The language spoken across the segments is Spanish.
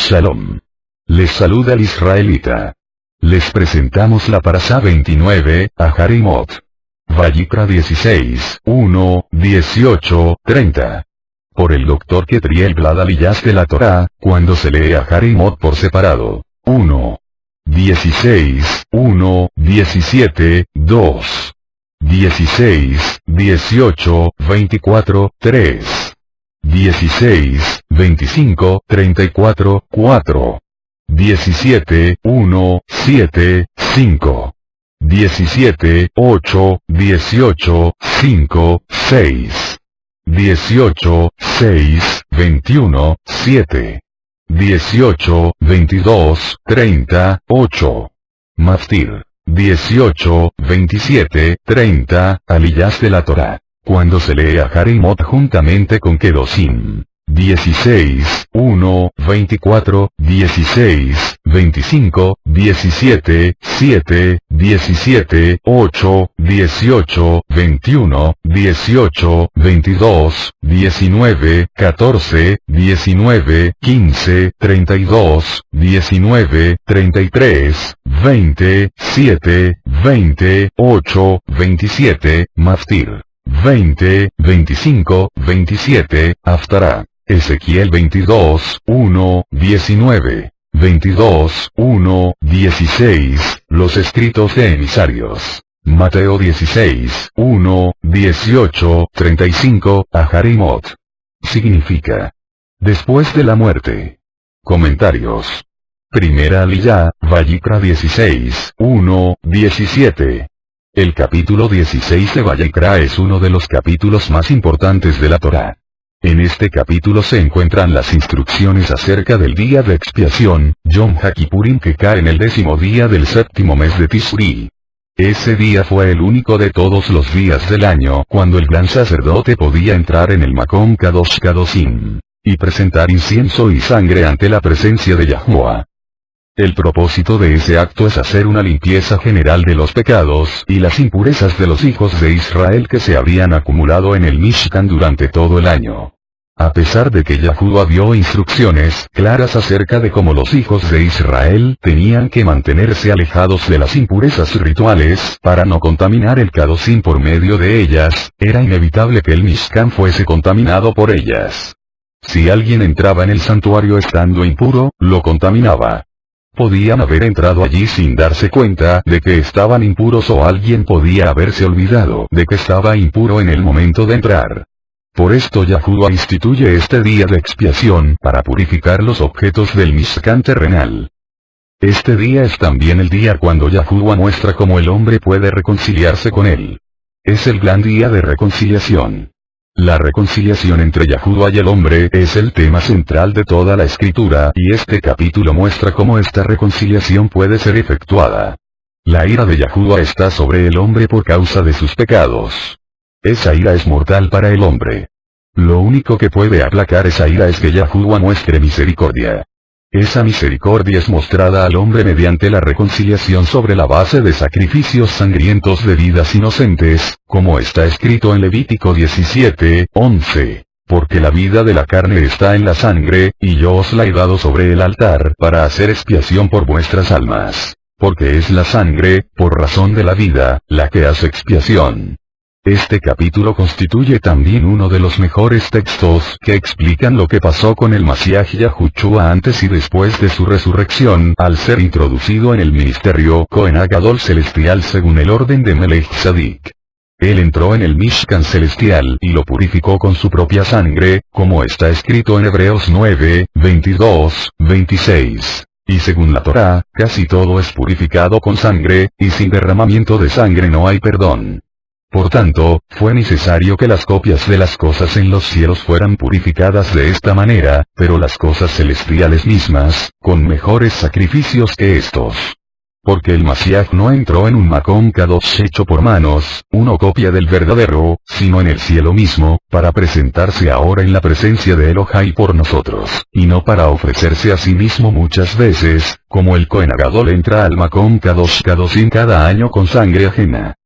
Shalom. Les saluda el israelita. Les presentamos la Parashá 29, Aharimot. Vayikra 16, 1, 18, 30. Por el Dr. Ketriel Bladaliyas de la Torá, cuando se lee Aharimot por separado. 1. 16, 1, 17, 2. 16, 18, 24, 3. 16, 25, 34, 4. 17, 1, 7, 5. 17, 8, 18, 5, 6. 18, 6, 21, 7. 18, 22, 30, 8. Maftir. 18, 27, 30, Aliyas de la Torá. Cuando se lee Aharimot juntamente con Kedoshim. 16, 1, 24, 16, 25, 17, 7, 17, 8, 18, 21, 18, 22, 19, 14, 19, 15, 32, 19, 33, 20, 7, 20, 8, 27, Maftir. 20, 25, 27, Haftará. Ezequiel 22, 1, 19. 22, 1, 16, los escritos de emisarios. Mateo 16, 1, 18, 35, Aharimot. Significa. Después de la muerte. Comentarios. Primera Aliyá, Vayikra 16, 1, 17. El capítulo 16 de Vayikra es uno de los capítulos más importantes de la Torá. En este capítulo se encuentran las instrucciones acerca del día de expiación, Yom HaKippurim, que cae en el 10º día del 7º mes de Tisri. Ese día fue el único de todos los días del año cuando el gran sacerdote podía entrar en el Makom Kadosh Kadoshim y presentar incienso y sangre ante la presencia de Yahuwah. El propósito de ese acto es hacer una limpieza general de los pecados y las impurezas de los hijos de Israel que se habían acumulado en el Mishkan durante todo el año. A pesar de que Yahuwah dio instrucciones claras acerca de cómo los hijos de Israel tenían que mantenerse alejados de las impurezas rituales para no contaminar el Kadoshim por medio de ellas, era inevitable que el Mishkan fuese contaminado por ellas. Si alguien entraba en el santuario estando impuro, lo contaminaba. Podían haber entrado allí sin darse cuenta de que estaban impuros o alguien podía haberse olvidado de que estaba impuro en el momento de entrar. Por esto Yahuwah instituye este día de expiación para purificar los objetos del Mishkan terrenal. Este día es también el día cuando Yahuwah muestra cómo el hombre puede reconciliarse con él. Es el gran día de reconciliación. La reconciliación entre Yahuwah y el hombre es el tema central de toda la escritura y este capítulo muestra cómo esta reconciliación puede ser efectuada. La ira de Yahuwah está sobre el hombre por causa de sus pecados. Esa ira es mortal para el hombre. Lo único que puede aplacar esa ira es que Yahuwah muestre misericordia. Esa misericordia es mostrada al hombre mediante la reconciliación sobre la base de sacrificios sangrientos de vidas inocentes, como está escrito en Levítico 17, 11. Porque la vida de la carne está en la sangre, y yo os la he dado sobre el altar para hacer expiación por vuestras almas. Porque es la sangre, por razón de la vida, la que hace expiación. Este capítulo constituye también uno de los mejores textos que explican lo que pasó con el Mashiach Yahushua antes y después de su resurrección al ser introducido en el ministerio Kohen Agadol celestial según el orden de Melech Tzadik. Él entró en el Mishkan celestial y lo purificó con su propia sangre, como está escrito en Hebreos 9, 22, 26. Y según la Torá, casi todo es purificado con sangre, y sin derramamiento de sangre no hay perdón. Por tanto, fue necesario que las copias de las cosas en los cielos fueran purificadas de esta manera, pero las cosas celestiales mismas, con mejores sacrificios que estos. Porque el Mashiach no entró en un Makom Kadosh hecho por manos, una copia del verdadero, sino en el cielo mismo, para presentarse ahora en la presencia de Elohai por nosotros, y no para ofrecerse a sí mismo muchas veces, como el Kohen Agadol entra al Makom Kadosh Kadoshim cada año con sangre ajena.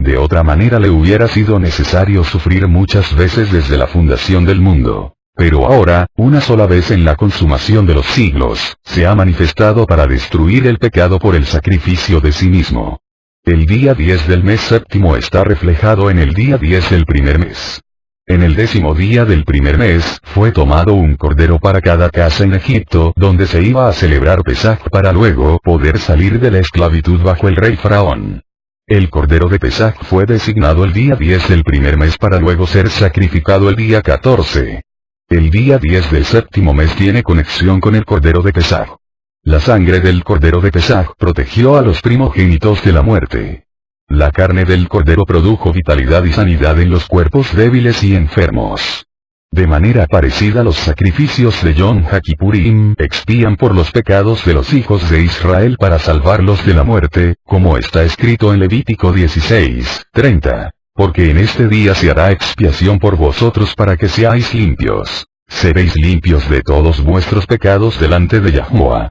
De otra manera le hubiera sido necesario sufrir muchas veces desde la fundación del mundo. Pero ahora, una sola vez en la consumación de los siglos, se ha manifestado para destruir el pecado por el sacrificio de sí mismo. El día 10 del mes séptimo está reflejado en el día 10 del primer mes. En el 10º día del primer mes, fue tomado un cordero para cada casa en Egipto, donde se iba a celebrar Pesaj para luego poder salir de la esclavitud bajo el rey Faraón. El cordero de Pesaj fue designado el día 10 del primer mes para luego ser sacrificado el día 14. El día 10 del séptimo mes tiene conexión con el cordero de Pesaj. La sangre del cordero de Pesaj protegió a los primogénitos de la muerte. La carne del cordero produjo vitalidad y sanidad en los cuerpos débiles y enfermos. De manera parecida, los sacrificios de Yom HaKippurim expían por los pecados de los hijos de Israel para salvarlos de la muerte, como está escrito en Levítico 16:30. Porque en este día se hará expiación por vosotros para que seáis limpios. Seréis limpios de todos vuestros pecados delante de Yahuwah.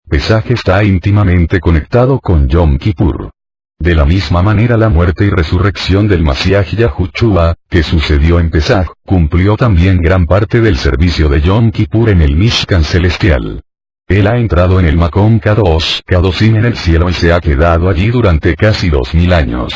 Pesaj está íntimamente conectado con Yom Kippur. De la misma manera, la muerte y resurrección del Mashiach Yahushua, que sucedió en Pesaj, cumplió también gran parte del servicio de Yom Kippur en el Mishkan celestial. Él ha entrado en el Makom Kadosh, Kadoshim en el cielo y se ha quedado allí durante casi 2000 años.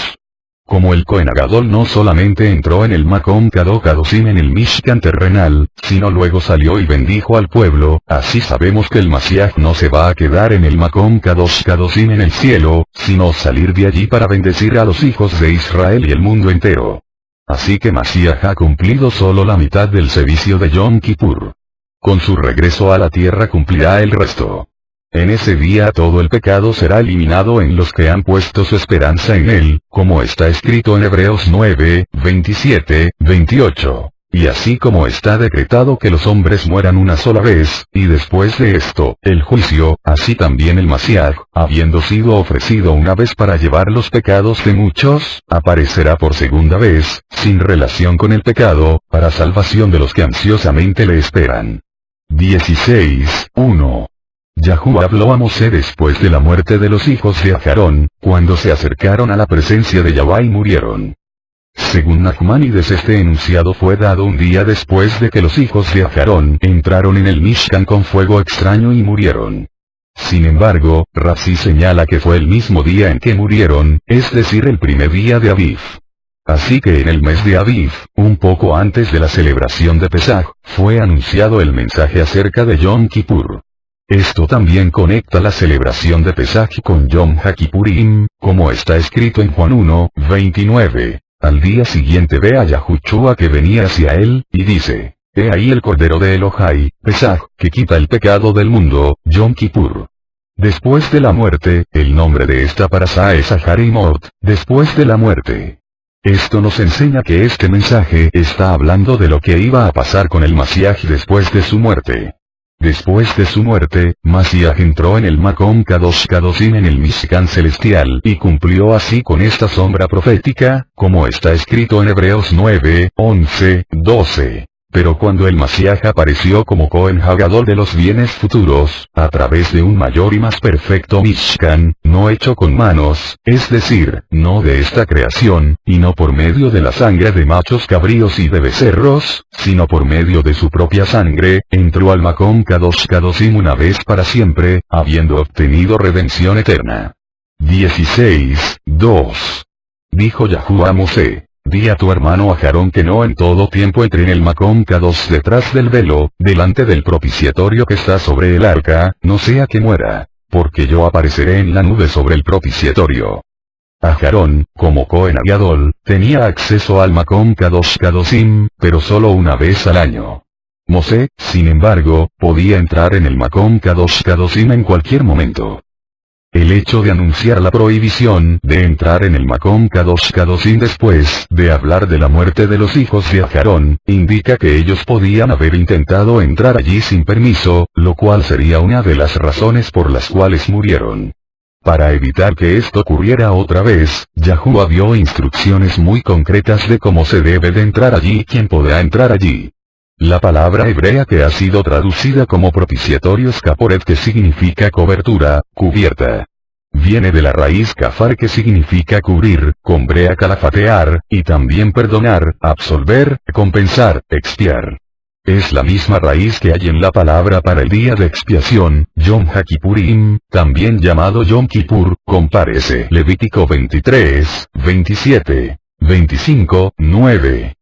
Como el Kohen Gadol no solamente entró en el Makom Kadosh Kadoshim en el Mishkan terrenal, sino luego salió y bendijo al pueblo, así sabemos que el Mashiach no se va a quedar en el Makom Kadosh Kadoshim en el cielo, sino salir de allí para bendecir a los hijos de Israel y el mundo entero. Así que Mashiach ha cumplido solo la mitad del servicio de Yom Kippur. Con su regreso a la tierra cumplirá el resto. En ese día todo el pecado será eliminado en los que han puesto su esperanza en él, como está escrito en Hebreos 9:27-28. Y así como está decretado que los hombres mueran una sola vez, y después de esto, el juicio, así también el Mashiach, habiendo sido ofrecido una vez para llevar los pecados de muchos, aparecerá por segunda vez, sin relación con el pecado, para salvación de los que ansiosamente le esperan. 16:1. Yahuwah habló a Mosé después de la muerte de los hijos de Aarón, cuando se acercaron a la presencia de Yahweh y murieron. Según Nachmanides, este enunciado fue dado un día después de que los hijos de Aarón entraron en el Mishkan con fuego extraño y murieron. Sin embargo, Rashi señala que fue el mismo día en que murieron, es decir, el primer día de Aviv. Así que en el mes de Aviv, un poco antes de la celebración de Pesaj, fue anunciado el mensaje acerca de Yom Kippur. Esto también conecta la celebración de Pesaj con Yom HaKippurim, como está escrito en Juan 1:29. Al día siguiente ve a Yahushua que venía hacia él, y dice: He ahí el Cordero de Elohai, Pesaj, que quita el pecado del mundo, Yom Kippur. Después de la muerte, el nombre de esta parasá es Aharimot, después de la muerte. Esto nos enseña que este mensaje está hablando de lo que iba a pasar con el Mashiach después de su muerte. Después de su muerte, Mashiach entró en el Makom Kadosh Kadoshim en el Mishkan celestial y cumplió así con esta sombra profética, como está escrito en Hebreos 9:11-12. Pero cuando el Mashiach apareció como Kohen Hagadol de los bienes futuros, a través de un mayor y más perfecto Mishkan, no hecho con manos, es decir, no de esta creación, y no por medio de la sangre de machos cabríos y de becerros, sino por medio de su propia sangre, entró al Makom Kadosh Kadoshim una vez para siempre, habiendo obtenido redención eterna. 16:2. Dijo Yahuwah a Mosé: Di a tu hermano Aarón que no en todo tiempo entre en el Makom Kadosh detrás del velo, delante del propiciatorio que está sobre el arca, no sea que muera, porque yo apareceré en la nube sobre el propiciatorio. Aarón, como Kohen Gadol, tenía acceso al Makom Kadosh Kadoshim, pero solo una vez al año. Mosé, sin embargo, podía entrar en el Makom Kadosh Kadoshim en cualquier momento. El hecho de anunciar la prohibición de entrar en el Makom Kadosh Kadoshim después de hablar de la muerte de los hijos de Aarón, indica que ellos podían haber intentado entrar allí sin permiso, lo cual sería una de las razones por las cuales murieron. Para evitar que esto ocurriera otra vez, Yahuwah dio instrucciones muy concretas de cómo se debe de entrar allí y quién podrá entrar allí. La palabra hebrea que ha sido traducida como propiciatorio es kaporet, que significa cobertura, cubierta. Viene de la raíz kafar, que significa cubrir, con brea calafatear, y también perdonar, absolver, compensar, expiar. Es la misma raíz que hay en la palabra para el día de expiación, Yom HaKippurim, también llamado Yom Kippur, compárese Levítico 23, 27, 25, 9.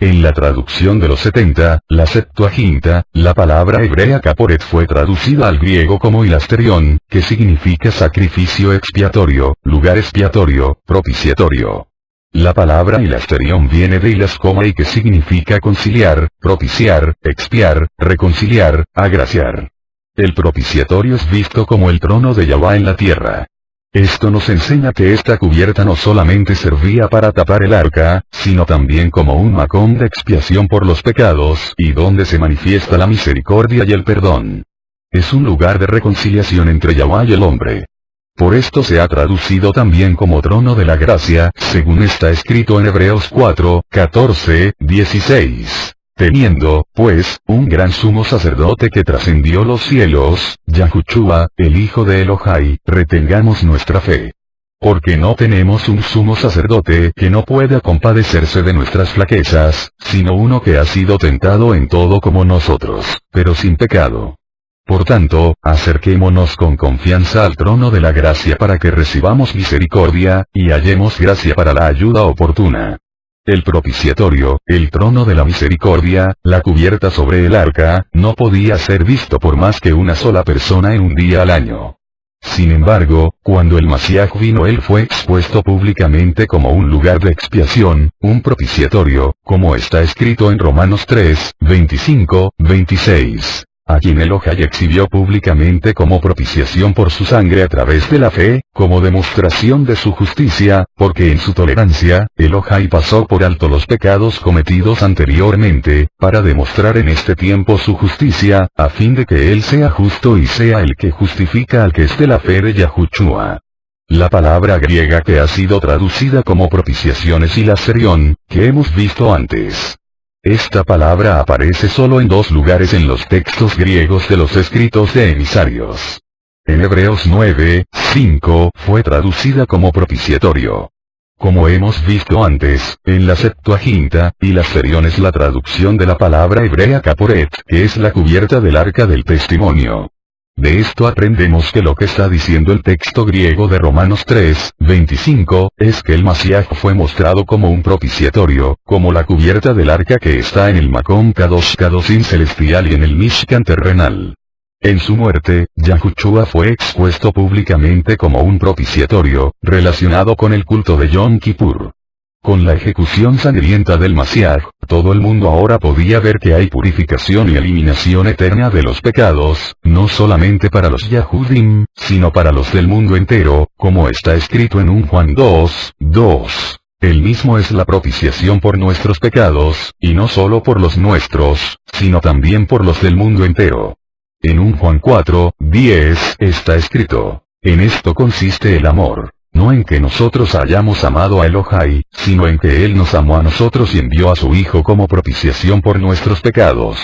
En la traducción de los 70, la Septuaginta, la palabra hebrea kaporet fue traducida al griego como hilasterión, que significa sacrificio expiatorio, lugar expiatorio, propiciatorio. La palabra hilasterión viene de hilaskomai, que significa conciliar, propiciar, expiar, reconciliar, agraciar. El propiciatorio es visto como el trono de Yahweh en la tierra. Esto nos enseña que esta cubierta no solamente servía para tapar el arca, sino también como un macón de expiación por los pecados, y donde se manifiesta la misericordia y el perdón. Es un lugar de reconciliación entre Yahweh y el hombre. Por esto se ha traducido también como trono de la gracia, según está escrito en Hebreos 4, 14, 16. Teniendo, pues, un gran sumo sacerdote que trascendió los cielos, Yahushua, el Hijo de Elohai, retengamos nuestra fe. Porque no tenemos un sumo sacerdote que no pueda compadecerse de nuestras flaquezas, sino uno que ha sido tentado en todo como nosotros, pero sin pecado. Por tanto, acerquémonos con confianza al trono de la gracia para que recibamos misericordia, y hallemos gracia para la ayuda oportuna. El propiciatorio, el trono de la misericordia, la cubierta sobre el arca, no podía ser visto por más que una sola persona en un día al año. Sin embargo, cuando el Mashiach vino, él fue expuesto públicamente como un lugar de expiación, un propiciatorio, como está escrito en Romanos 3, 25, 26. A quien Elohai exhibió públicamente como propiciación por su sangre a través de la fe, como demostración de su justicia, porque en su tolerancia, Elohai pasó por alto los pecados cometidos anteriormente, para demostrar en este tiempo su justicia, a fin de que él sea justo y sea el que justifica al que es de la fe de Yahushua. La palabra griega que ha sido traducida como propiciación es hilasterión, que hemos visto antes. Esta palabra aparece solo en dos lugares en los textos griegos de los escritos de emisarios. En Hebreos 9, 5, fue traducida como propiciatorio. Como hemos visto antes, en la Septuaginta, hilasterión es la traducción de la palabra hebrea kaporet, que es la cubierta del arca del testimonio. De esto aprendemos que lo que está diciendo el texto griego de Romanos 3, 25, es que el Mashiach fue mostrado como un propiciatorio, como la cubierta del arca que está en el Makom Kadosh Kadoshim celestial y en el Mishkan terrenal. En su muerte, Yahushua fue expuesto públicamente como un propiciatorio, relacionado con el culto de Yom Kippur. Con la ejecución sangrienta del Mashiach, todo el mundo ahora podía ver que hay purificación y eliminación eterna de los pecados, no solamente para los Yahudim, sino para los del mundo entero, como está escrito en 1 Juan 2, 2. Él mismo es la propiciación por nuestros pecados, y no solo por los nuestros, sino también por los del mundo entero. En 1 Juan 4, 10, está escrito: en esto consiste el amor. No en que nosotros hayamos amado a Elohai, sino en que Él nos amó a nosotros y envió a su Hijo como propiciación por nuestros pecados.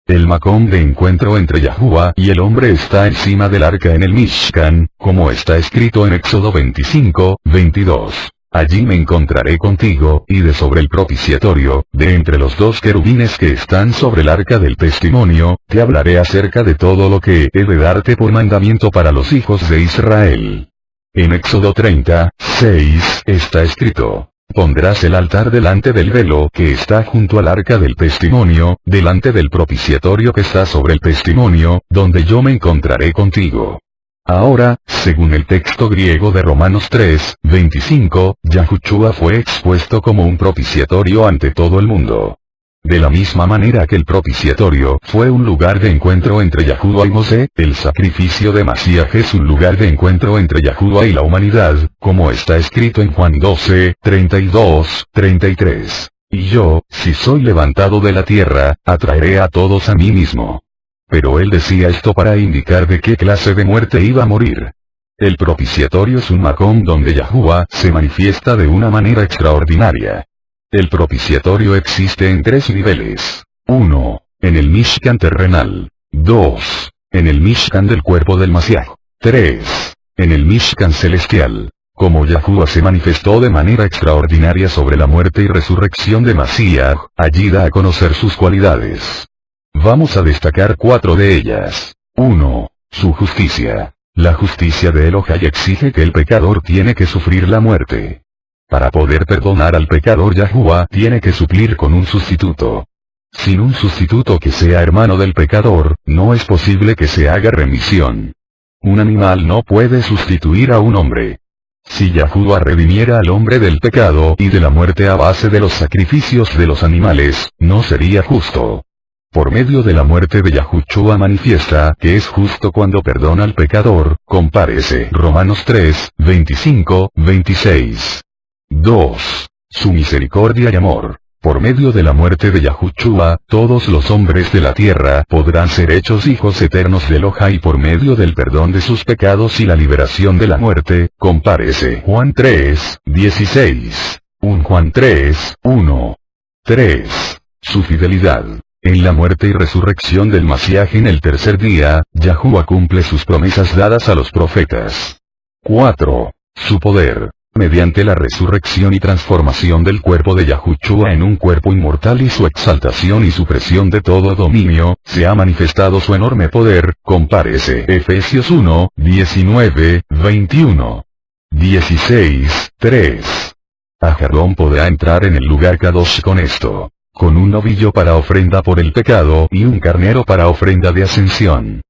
El Makom de encuentro entre Yahuwah y el hombre está encima del arca en el Mishkan, como está escrito en Éxodo 25, 22. Allí me encontraré contigo, y de sobre el propiciatorio, de entre los dos querubines que están sobre el arca del testimonio, te hablaré acerca de todo lo que he de darte por mandamiento para los hijos de Israel. En Éxodo 30, 6, está escrito: pondrás el altar delante del velo que está junto al arca del testimonio, delante del propiciatorio que está sobre el testimonio, donde yo me encontraré contigo. Ahora, según el texto griego de Romanos 3, 25, Yahushua fue expuesto como un propiciatorio ante todo el mundo. De la misma manera que el propiciatorio fue un lugar de encuentro entre Yahuwah y Mosé, el sacrificio de Mashiach es un lugar de encuentro entre Yahuwah y la humanidad, como está escrito en Juan 12, 32, 33. Y yo, si soy levantado de la tierra, atraeré a todos a mí mismo. Pero él decía esto para indicar de qué clase de muerte iba a morir. El propiciatorio es un Makom donde Yahuwah se manifiesta de una manera extraordinaria. El propiciatorio existe en tres niveles. 1. En el Mishkan terrenal. 2. En el Mishkan del cuerpo del Mashiach. 3. En el Mishkan celestial. Como Yahuwah se manifestó de manera extraordinaria sobre la muerte y resurrección de Masías, allí da a conocer sus cualidades. Vamos a destacar 4 de ellas. 1. Su justicia. La justicia de Elohai exige que el pecador tiene que sufrir la muerte. Para poder perdonar al pecador, Yahuwah tiene que suplir con un sustituto. Sin un sustituto que sea hermano del pecador, no es posible que se haga remisión. Un animal no puede sustituir a un hombre. Si Yahuwah redimiera al hombre del pecado y de la muerte a base de los sacrificios de los animales, no sería justo. Por medio de la muerte de Yahushua manifiesta que es justo cuando perdona al pecador, compárese Romanos 3, 25, 26. 2. Su misericordia y amor. Por medio de la muerte de Yahushua, todos los hombres de la tierra podrán ser hechos hijos eternos de Elohai por medio del perdón de sus pecados y la liberación de la muerte, compárese Juan 3, 16. 1 Juan 3, 1. 3. Su fidelidad. En la muerte y resurrección del Masías en el tercer día, Yahuwah cumple sus promesas dadas a los profetas. 4. Su poder. Mediante la resurrección y transformación del cuerpo de Yahushua en un cuerpo inmortal y su exaltación y supresión de todo dominio, se ha manifestado su enorme poder, compárese Efesios 1, 19, 21. 16, 3. Ajarón podrá entrar en el lugar Kadosh con esto. Con un novillo para ofrenda por el pecado y un carnero para ofrenda de ascensión.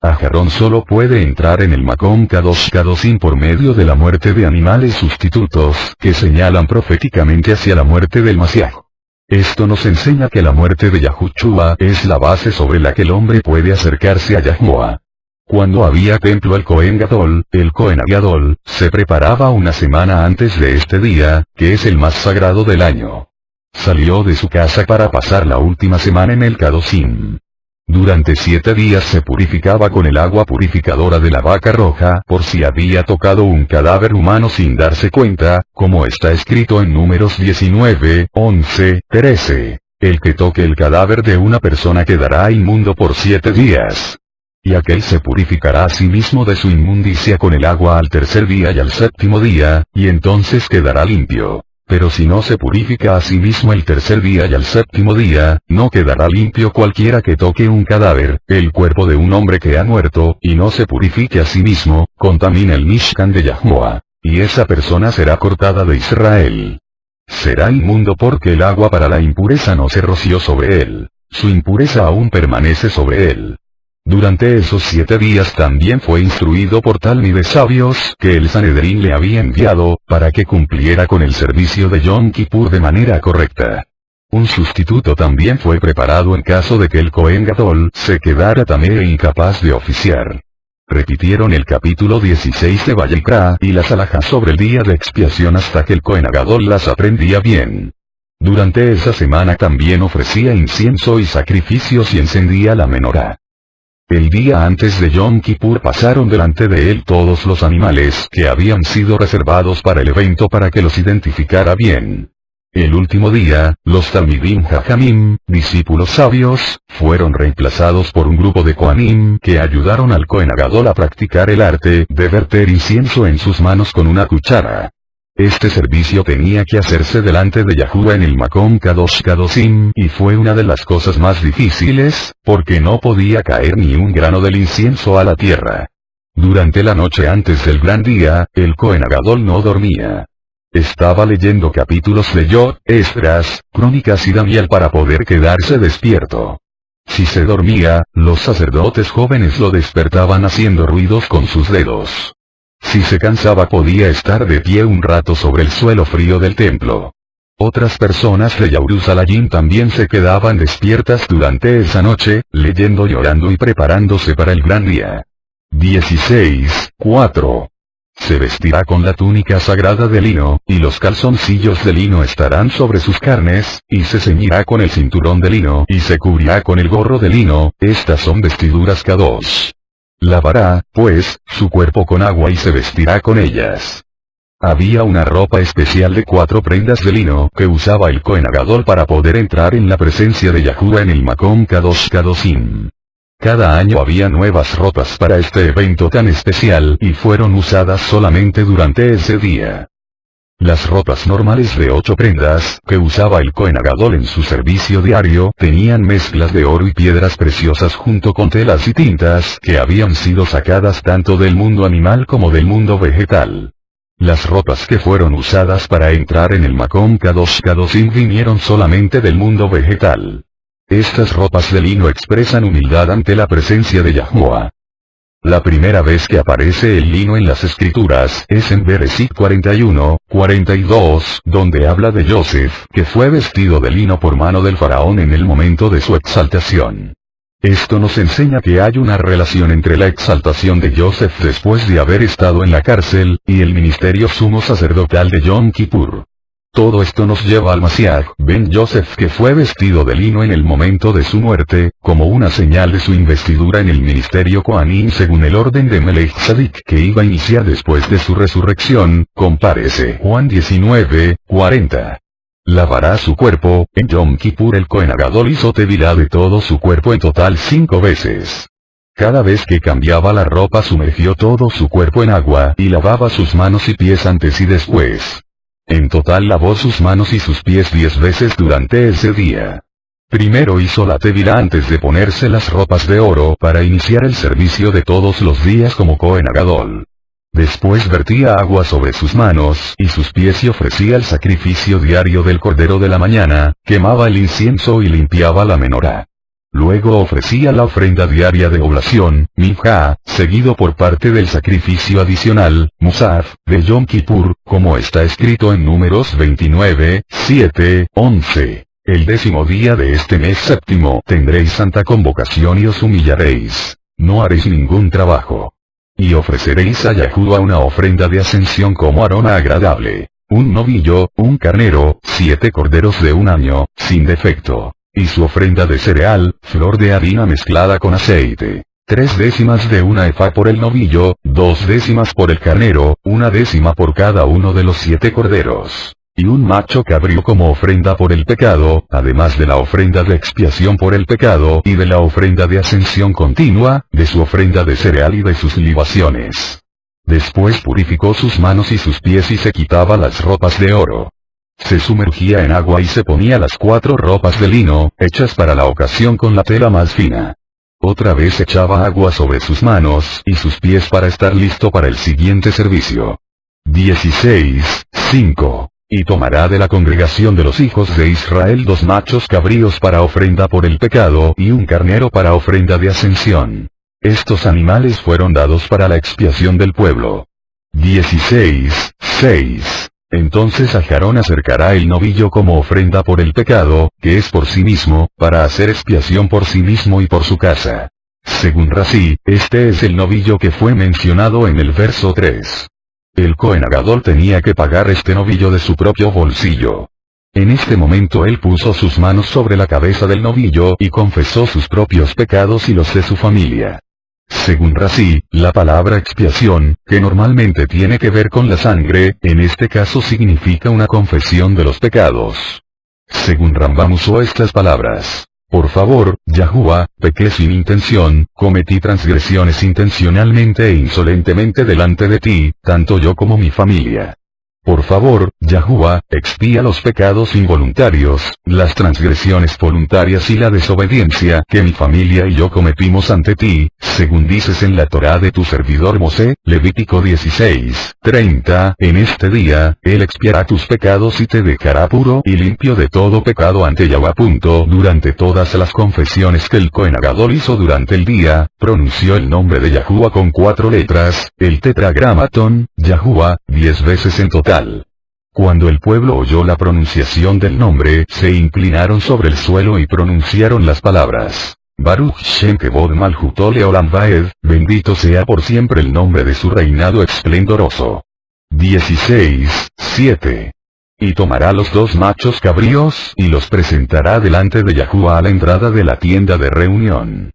Ajarón solo puede entrar en el Makom Kadosh Kadoshim por medio de la muerte de animales sustitutos, que señalan proféticamente hacia la muerte del Masías. Esto nos enseña que la muerte de Yahushua es la base sobre la que el hombre puede acercarse a Yahuwah. Cuando había templo el Cohen Gadol, se preparaba una semana antes de este día, que es el más sagrado del año. Salió de su casa para pasar la última semana en el Kadoshim. Durante 7 días se purificaba con el agua purificadora de la vaca roja por si había tocado un cadáver humano sin darse cuenta, como está escrito en Números 19, 11, 13. El que toque el cadáver de una persona quedará inmundo por 7 días. Y aquel se purificará a sí mismo de su inmundicia con el agua al tercer día y al séptimo día, y entonces quedará limpio. Pero si no se purifica a sí mismo el tercer día y al séptimo día, no quedará limpio cualquiera que toque un cadáver, el cuerpo de un hombre que ha muerto, y no se purifique a sí mismo, contamina el Mishkan de Yahuwah, y esa persona será cortada de Israel. Será inmundo porque el agua para la impureza no se roció sobre él, su impureza aún permanece sobre él. Durante esos 7 días también fue instruido por Talmid de sabios que el Sanedrín le había enviado, para que cumpliera con el servicio de Yom Kippur de manera correcta. Un sustituto también fue preparado en caso de que el Cohen Gadol se quedara tamé e incapaz de oficiar. Repitieron el capítulo 16 de Vayikra y las alhajas sobre el día de expiación hasta que el Cohen Gadol las aprendía bien. Durante esa semana también ofrecía incienso y sacrificios y encendía la menorá. El día antes de Yom Kippur pasaron delante de él todos los animales que habían sido reservados para el evento para que los identificara bien. El último día, los Talmidim Jajamim, discípulos sabios, fueron reemplazados por un grupo de Kohanim que ayudaron al Cohen Gadol a practicar el arte de verter incienso en sus manos con una cuchara. Este servicio tenía que hacerse delante de Yahuwah en el Makom Kadosh Kadoshim y fue una de las cosas más difíciles, porque no podía caer ni un grano del incienso a la tierra. Durante la noche antes del gran día, el Cohen Gadol no dormía. Estaba leyendo capítulos de Yod, Esdras, Crónicas y Daniel para poder quedarse despierto. Si se dormía, los sacerdotes jóvenes lo despertaban haciendo ruidos con sus dedos. Si se cansaba podía estar de pie un rato sobre el suelo frío del templo. Otras personas de Jerusalén también se quedaban despiertas durante esa noche, leyendo y orando y preparándose para el gran día. 16, 4. Se vestirá con la túnica sagrada de lino, y los calzoncillos de lino estarán sobre sus carnes, y se ceñirá con el cinturón de lino y se cubrirá con el gorro de lino, estas son vestiduras Kadosh. Lavará, pues, su cuerpo con agua y se vestirá con ellas. Había una ropa especial de 4 prendas de lino que usaba el Cohen Gadol para poder entrar en la presencia de Yahuwah en el Makom Kadosh Kadoshim. Cada año había nuevas ropas para este evento tan especial y fueron usadas solamente durante ese día. Las ropas normales de 8 prendas, que usaba el Kohen Gadol en su servicio diario, tenían mezclas de oro y piedras preciosas junto con telas y tintas que habían sido sacadas tanto del mundo animal como del mundo vegetal. Las ropas que fueron usadas para entrar en el Makom Kadosh Kadoshim vinieron solamente del mundo vegetal. Estas ropas de lino expresan humildad ante la presencia de Yahuwah. La primera vez que aparece el lino en las escrituras es en Bereshit 41:42, donde habla de Yosef, que fue vestido de lino por mano del faraón en el momento de su exaltación. Esto nos enseña que hay una relación entre la exaltación de Yosef después de haber estado en la cárcel, y el ministerio sumo sacerdotal de Yom Kippur. Todo esto nos lleva al Mashiach ben Yosef, que fue vestido de lino en el momento de su muerte, como una señal de su investidura en el ministerio Kohanim según el orden de Melech Tzadik que iba a iniciar después de su resurrección. Compárese Juan 19:40. Lavará su cuerpo. En Yom Kippur el Kohen Gadol hizo tevilá de todo su cuerpo en total 5 veces. Cada vez que cambiaba la ropa sumergió todo su cuerpo en agua y lavaba sus manos y pies antes y después. En total lavó sus manos y sus pies 10 veces durante ese día. Primero hizo la tevilá antes de ponerse las ropas de oro para iniciar el servicio de todos los días como Kohen Gadol. Después vertía agua sobre sus manos y sus pies y ofrecía el sacrificio diario del cordero de la mañana, quemaba el incienso y limpiaba la menorá. Luego ofrecía la ofrenda diaria de oblación, minjá, seguido por parte del sacrificio adicional, musaf, de Yom Kippur, como está escrito en Números 29:7-11. El 10º día de este mes séptimo tendréis santa convocación y os humillaréis. No haréis ningún trabajo. Y ofreceréis a Yahuwah una ofrenda de ascensión como aroma agradable. Un novillo, un carnero, 7 corderos de un año, sin defecto. Y su ofrenda de cereal, flor de harina mezclada con aceite. 3/10 de una efá por el novillo, 2/10 por el carnero, 1/10 por cada uno de los 7 corderos. Y un macho cabrío como ofrenda por el pecado, además de la ofrenda de expiación por el pecado y de la ofrenda de ascensión continua, de su ofrenda de cereal y de sus libaciones. Después purificó sus manos y sus pies y se quitaba las ropas de oro. Se sumergía en agua y se ponía las 4 ropas de lino, hechas para la ocasión con la tela más fina. Otra vez echaba agua sobre sus manos y sus pies para estar listo para el siguiente servicio. 16:5. Y tomará de la congregación de los hijos de Israel 2 machos cabríos para ofrenda por el pecado y un carnero para ofrenda de ascensión. Estos animales fueron dados para la expiación del pueblo. 16:6. Entonces Aarón acercará el novillo como ofrenda por el pecado, que es por sí mismo, para hacer expiación por sí mismo y por su casa. Según Rashi, este es el novillo que fue mencionado en el verso 3. El Kohen Gadol tenía que pagar este novillo de su propio bolsillo. En este momento él puso sus manos sobre la cabeza del novillo y confesó sus propios pecados y los de su familia. Según Rashi, la palabra expiación, que normalmente tiene que ver con la sangre, en este caso significa una confesión de los pecados. Según Rambam usó estas palabras. Por favor, Yahuwah, pequé sin intención, cometí transgresiones intencionalmente e insolentemente delante de ti, tanto yo como mi familia. Por favor, Yahuwah, expía los pecados involuntarios, las transgresiones voluntarias y la desobediencia que mi familia y yo cometimos ante ti, según dices en la Torá de tu servidor Mosé, Levítico 16:30. En este día, él expiará tus pecados y te dejará puro y limpio de todo pecado ante Yahuwah. Durante todas las confesiones que el Kohen Gadol hizo durante el día, pronunció el nombre de Yahuwah con 4 letras, el tetragramatón, Yahuwah, 10 veces en total. Cuando el pueblo oyó la pronunciación del nombre, se inclinaron sobre el suelo y pronunciaron las palabras. Baruch Shem Kevod Malchuto Leolam Vaed, bendito sea por siempre el nombre de su reinado esplendoroso. 16:7. Y tomará los 2 machos cabríos y los presentará delante de Yahuwah a la entrada de la tienda de reunión.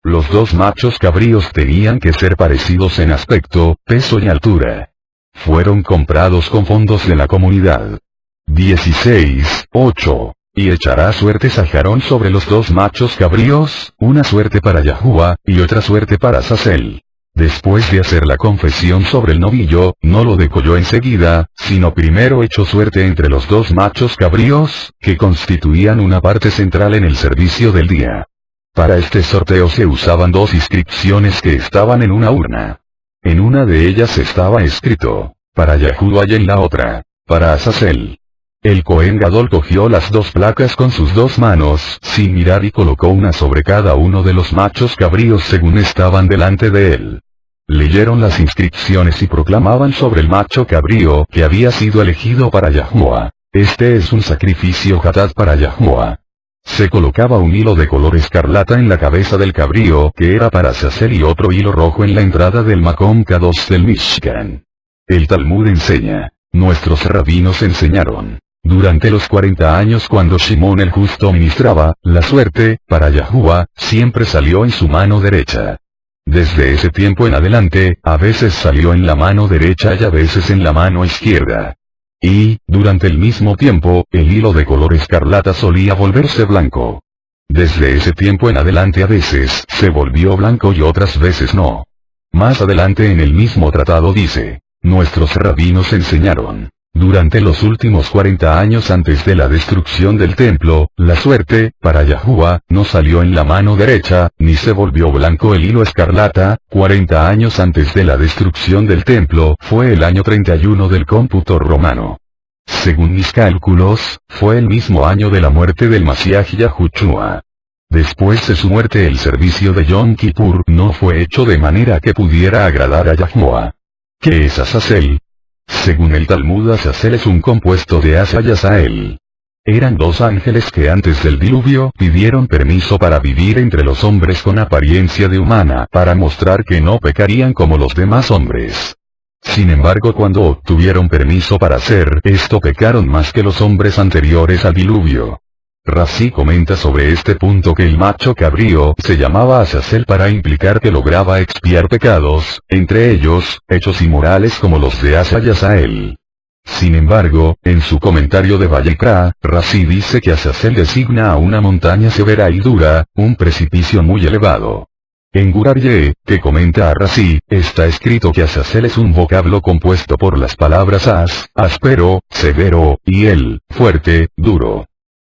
Los 2 machos cabríos tenían que ser parecidos en aspecto, peso y altura. Fueron comprados con fondos de la comunidad. 16:8. Y echará suertes a Aarón sobre los dos machos cabríos, una suerte para Yahuwah, y otra suerte para Azazel. Después de hacer la confesión sobre el novillo, no lo degolló enseguida, sino primero echó suerte entre los dos machos cabríos, que constituían una parte central en el servicio del día. Para este sorteo se usaban dos inscripciones que estaban en una urna. En una de ellas estaba escrito, para Yahuwah, y en la otra, para Azazel. El Cohen Gadol cogió las dos placas con sus dos manos, sin mirar, y colocó una sobre cada uno de los machos cabríos según estaban delante de él. Leyeron las inscripciones y proclamaban sobre el macho cabrío que había sido elegido para Yahuwah. Este es un sacrificio hatat para Yahuwah. Se colocaba un hilo de color escarlata en la cabeza del cabrío que era para Azazel y otro hilo rojo en la entrada del Makom Kadosh del Mishkan. El Talmud enseña, nuestros rabinos enseñaron. Durante los 40 años cuando Shimón el justo ministraba, la suerte, para Yahuwah, siempre salió en su mano derecha. Desde ese tiempo en adelante, a veces salió en la mano derecha y a veces en la mano izquierda. Y, durante el mismo tiempo, el hilo de color escarlata solía volverse blanco. Desde ese tiempo en adelante a veces se volvió blanco y otras veces no. Más adelante en el mismo tratado dice, nuestros rabinos enseñaron. Durante los últimos 40 años antes de la destrucción del templo, la suerte, para Yahuwah, no salió en la mano derecha, ni se volvió blanco el hilo escarlata. 40 años antes de la destrucción del templo fue el año 31 del cómputo romano. Según mis cálculos, fue el mismo año de la muerte del Mashiach Yahushua. Después de su muerte el servicio de Yom Kippur no fue hecho de manera que pudiera agradar a Yahuwah. ¿Qué es Azazel? Según el Talmud, Azazel es un compuesto de Asa y Azael. Eran dos ángeles que antes del diluvio pidieron permiso para vivir entre los hombres con apariencia de humana para mostrar que no pecarían como los demás hombres. Sin embargo, cuando obtuvieron permiso para hacer esto, pecaron más que los hombres anteriores al diluvio. Rashi comenta sobre este punto que el macho cabrío se llamaba Azazel para implicar que lograba expiar pecados, entre ellos, hechos inmorales como los de Asa y Azael. Sin embargo, en su comentario de Vayikra, Rashi dice que Azazel designa a una montaña severa y dura, un precipicio muy elevado. En Gurarye, que comenta a Rashi, está escrito que Azazel es un vocablo compuesto por las palabras as, áspero, severo, y el, fuerte, duro.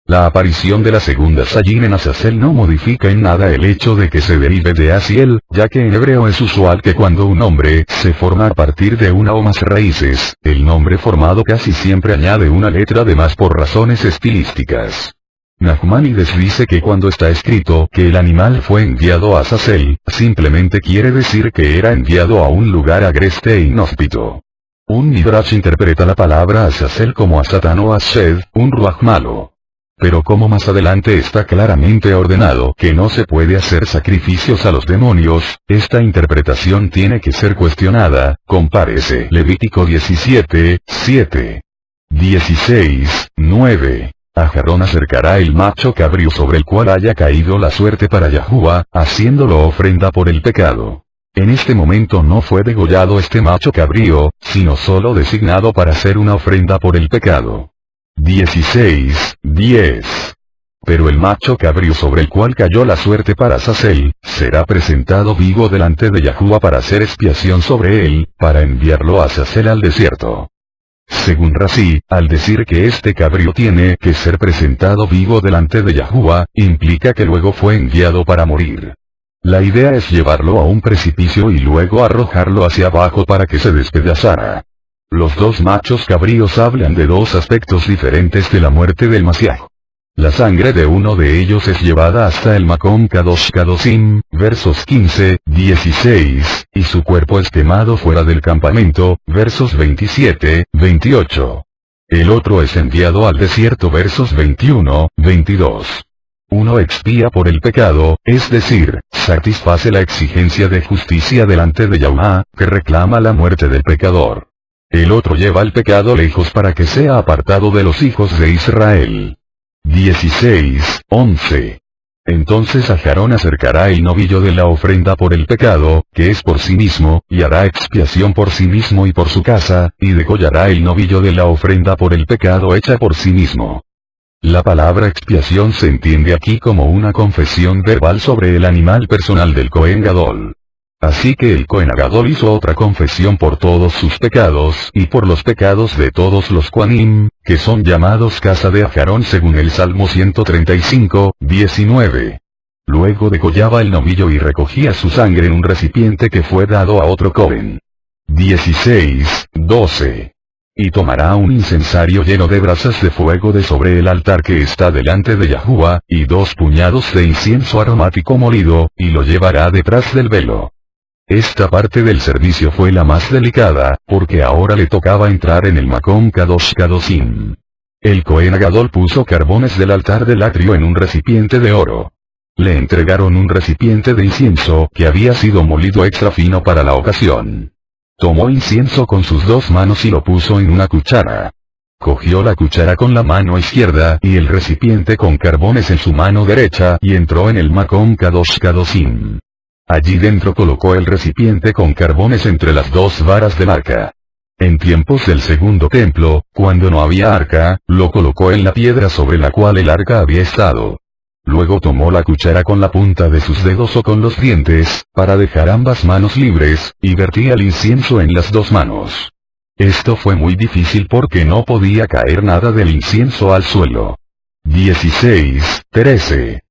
La aparición de la segunda Sayin en Azazel no modifica en nada el hecho de que se derive de Asiel, ya que en hebreo es usual que cuando un nombre se forma a partir de una o más raíces, el nombre formado casi siempre añade una letra de más por razones estilísticas. Nachmanides dice que cuando está escrito que el animal fue enviado a Azazel, simplemente quiere decir que era enviado a un lugar agreste e inhóspito. Un Midrash interpreta la palabra Azazel como a Satán o a Shed, un ruaj malo. Pero como más adelante está claramente ordenado que no se puede hacer sacrificios a los demonios, esta interpretación tiene que ser cuestionada. Compárese Levítico 17, 7. 16, 9. A Aarón acercará el macho cabrío sobre el cual haya caído la suerte para Yahuwah, haciéndolo ofrenda por el pecado. En este momento no fue degollado este macho cabrío, sino solo designado para hacer una ofrenda por el pecado. 16, 10. Pero el macho cabrío sobre el cual cayó la suerte para Azazel, será presentado vivo delante de Yahuwah para hacer expiación sobre él, para enviarlo a Azazel al desierto. Según Rashi, al decir que este cabrío tiene que ser presentado vivo delante de Yahuwah, implica que luego fue enviado para morir. La idea es llevarlo a un precipicio y luego arrojarlo hacia abajo para que se despedazara. Los dos machos cabríos hablan de dos aspectos diferentes de la muerte del Mashiach. La sangre de uno de ellos es llevada hasta el Makom Kadosh Kadoshim, versos 15, 16, y su cuerpo es quemado fuera del campamento, versos 27, 28. El otro es enviado al desierto, versos 21, 22. Uno expía por el pecado, es decir, satisface la exigencia de justicia delante de Yahuwah, que reclama la muerte del pecador. El otro lleva el pecado lejos para que sea apartado de los hijos de Israel. 16, 11. Entonces Aarón acercará el novillo de la ofrenda por el pecado, que es por sí mismo, y hará expiación por sí mismo y por su casa, y degollará el novillo de la ofrenda por el pecado hecha por sí mismo. La palabra expiación se entiende aquí como una confesión verbal sobre el animal personal del Cohen Gadol. Así que el Cohen Gadol hizo otra confesión por todos sus pecados y por los pecados de todos los Kohanim, que son llamados casa de Aarón según el Salmo 135, 19. Luego degollaba el novillo y recogía su sangre en un recipiente que fue dado a otro Cohen. 16, 12. Y tomará un incensario lleno de brasas de fuego de sobre el altar que está delante de Yahuwah, y 2 puñados de incienso aromático molido, y lo llevará detrás del velo. Esta parte del servicio fue la más delicada, porque ahora le tocaba entrar en el Makom Kadosh Kadoshim. El Cohen Gadol puso carbones del altar del atrio en un recipiente de oro. Le entregaron un recipiente de incienso que había sido molido extra fino para la ocasión. Tomó incienso con sus 2 manos y lo puso en una cuchara. Cogió la cuchara con la mano izquierda y el recipiente con carbones en su mano derecha y entró en el Makom Kadosh Kadoshim. Allí dentro colocó el recipiente con carbones entre las 2 varas del arca. En tiempos del segundo templo, cuando no había arca, lo colocó en la piedra sobre la cual el arca había estado. Luego tomó la cuchara con la punta de sus dedos o con los dientes, para dejar ambas manos libres, y vertía el incienso en las 2 manos. Esto fue muy difícil porque no podía caer nada del incienso al suelo. 16, 13.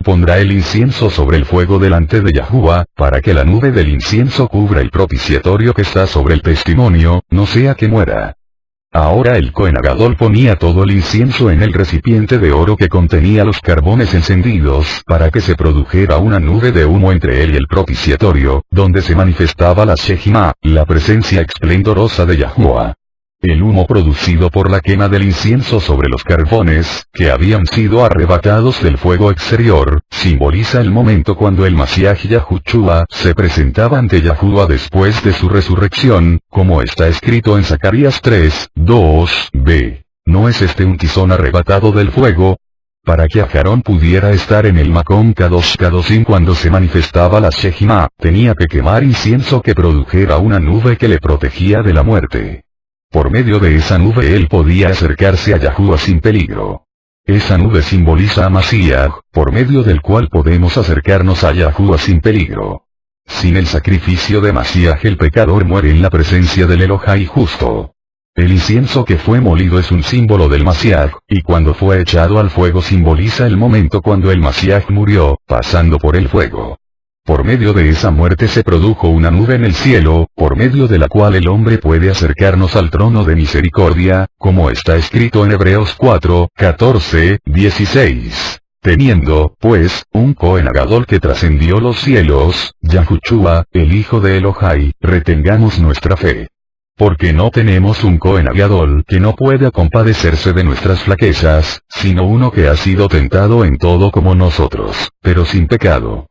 Pondrá el incienso sobre el fuego delante de Yahuwah, para que la nube del incienso cubra el propiciatorio que está sobre el testimonio, no sea que muera. Ahora el Cohen Gadol ponía todo el incienso en el recipiente de oro que contenía los carbones encendidos para que se produjera una nube de humo entre él y el propiciatorio, donde se manifestaba la Shejimá, la presencia esplendorosa de Yahuwah. El humo producido por la quema del incienso sobre los carbones, que habían sido arrebatados del fuego exterior, simboliza el momento cuando el Mashiach Yahushua se presentaba ante Yahuwah después de su resurrección, como está escrito en Zacarías 3, 2b. ¿No es este un tizón arrebatado del fuego? Para que Aarón pudiera estar en el Makom Kadosh Kadoshim cuando se manifestaba la Shejimá, tenía que quemar incienso que produjera una nube que le protegía de la muerte. Por medio de esa nube él podía acercarse a Yahuwah sin peligro. Esa nube simboliza a Mashiach, por medio del cual podemos acercarnos a Yahuwah sin peligro. Sin el sacrificio de Mashiach el pecador muere en la presencia del Elohai justo. El incienso que fue molido es un símbolo del Mashiach, y cuando fue echado al fuego simboliza el momento cuando el Mashiach murió, pasando por el fuego. Por medio de esa muerte se produjo una nube en el cielo, por medio de la cual el hombre puede acercarnos al trono de misericordia, como está escrito en Hebreos 4, 14, 16. Teniendo, pues, un Cohen Gadol que trascendió los cielos, Yahushua, el Hijo de Elohai, retengamos nuestra fe. Porque no tenemos un Cohen Gadol que no pueda compadecerse de nuestras flaquezas, sino uno que ha sido tentado en todo como nosotros, pero sin pecado.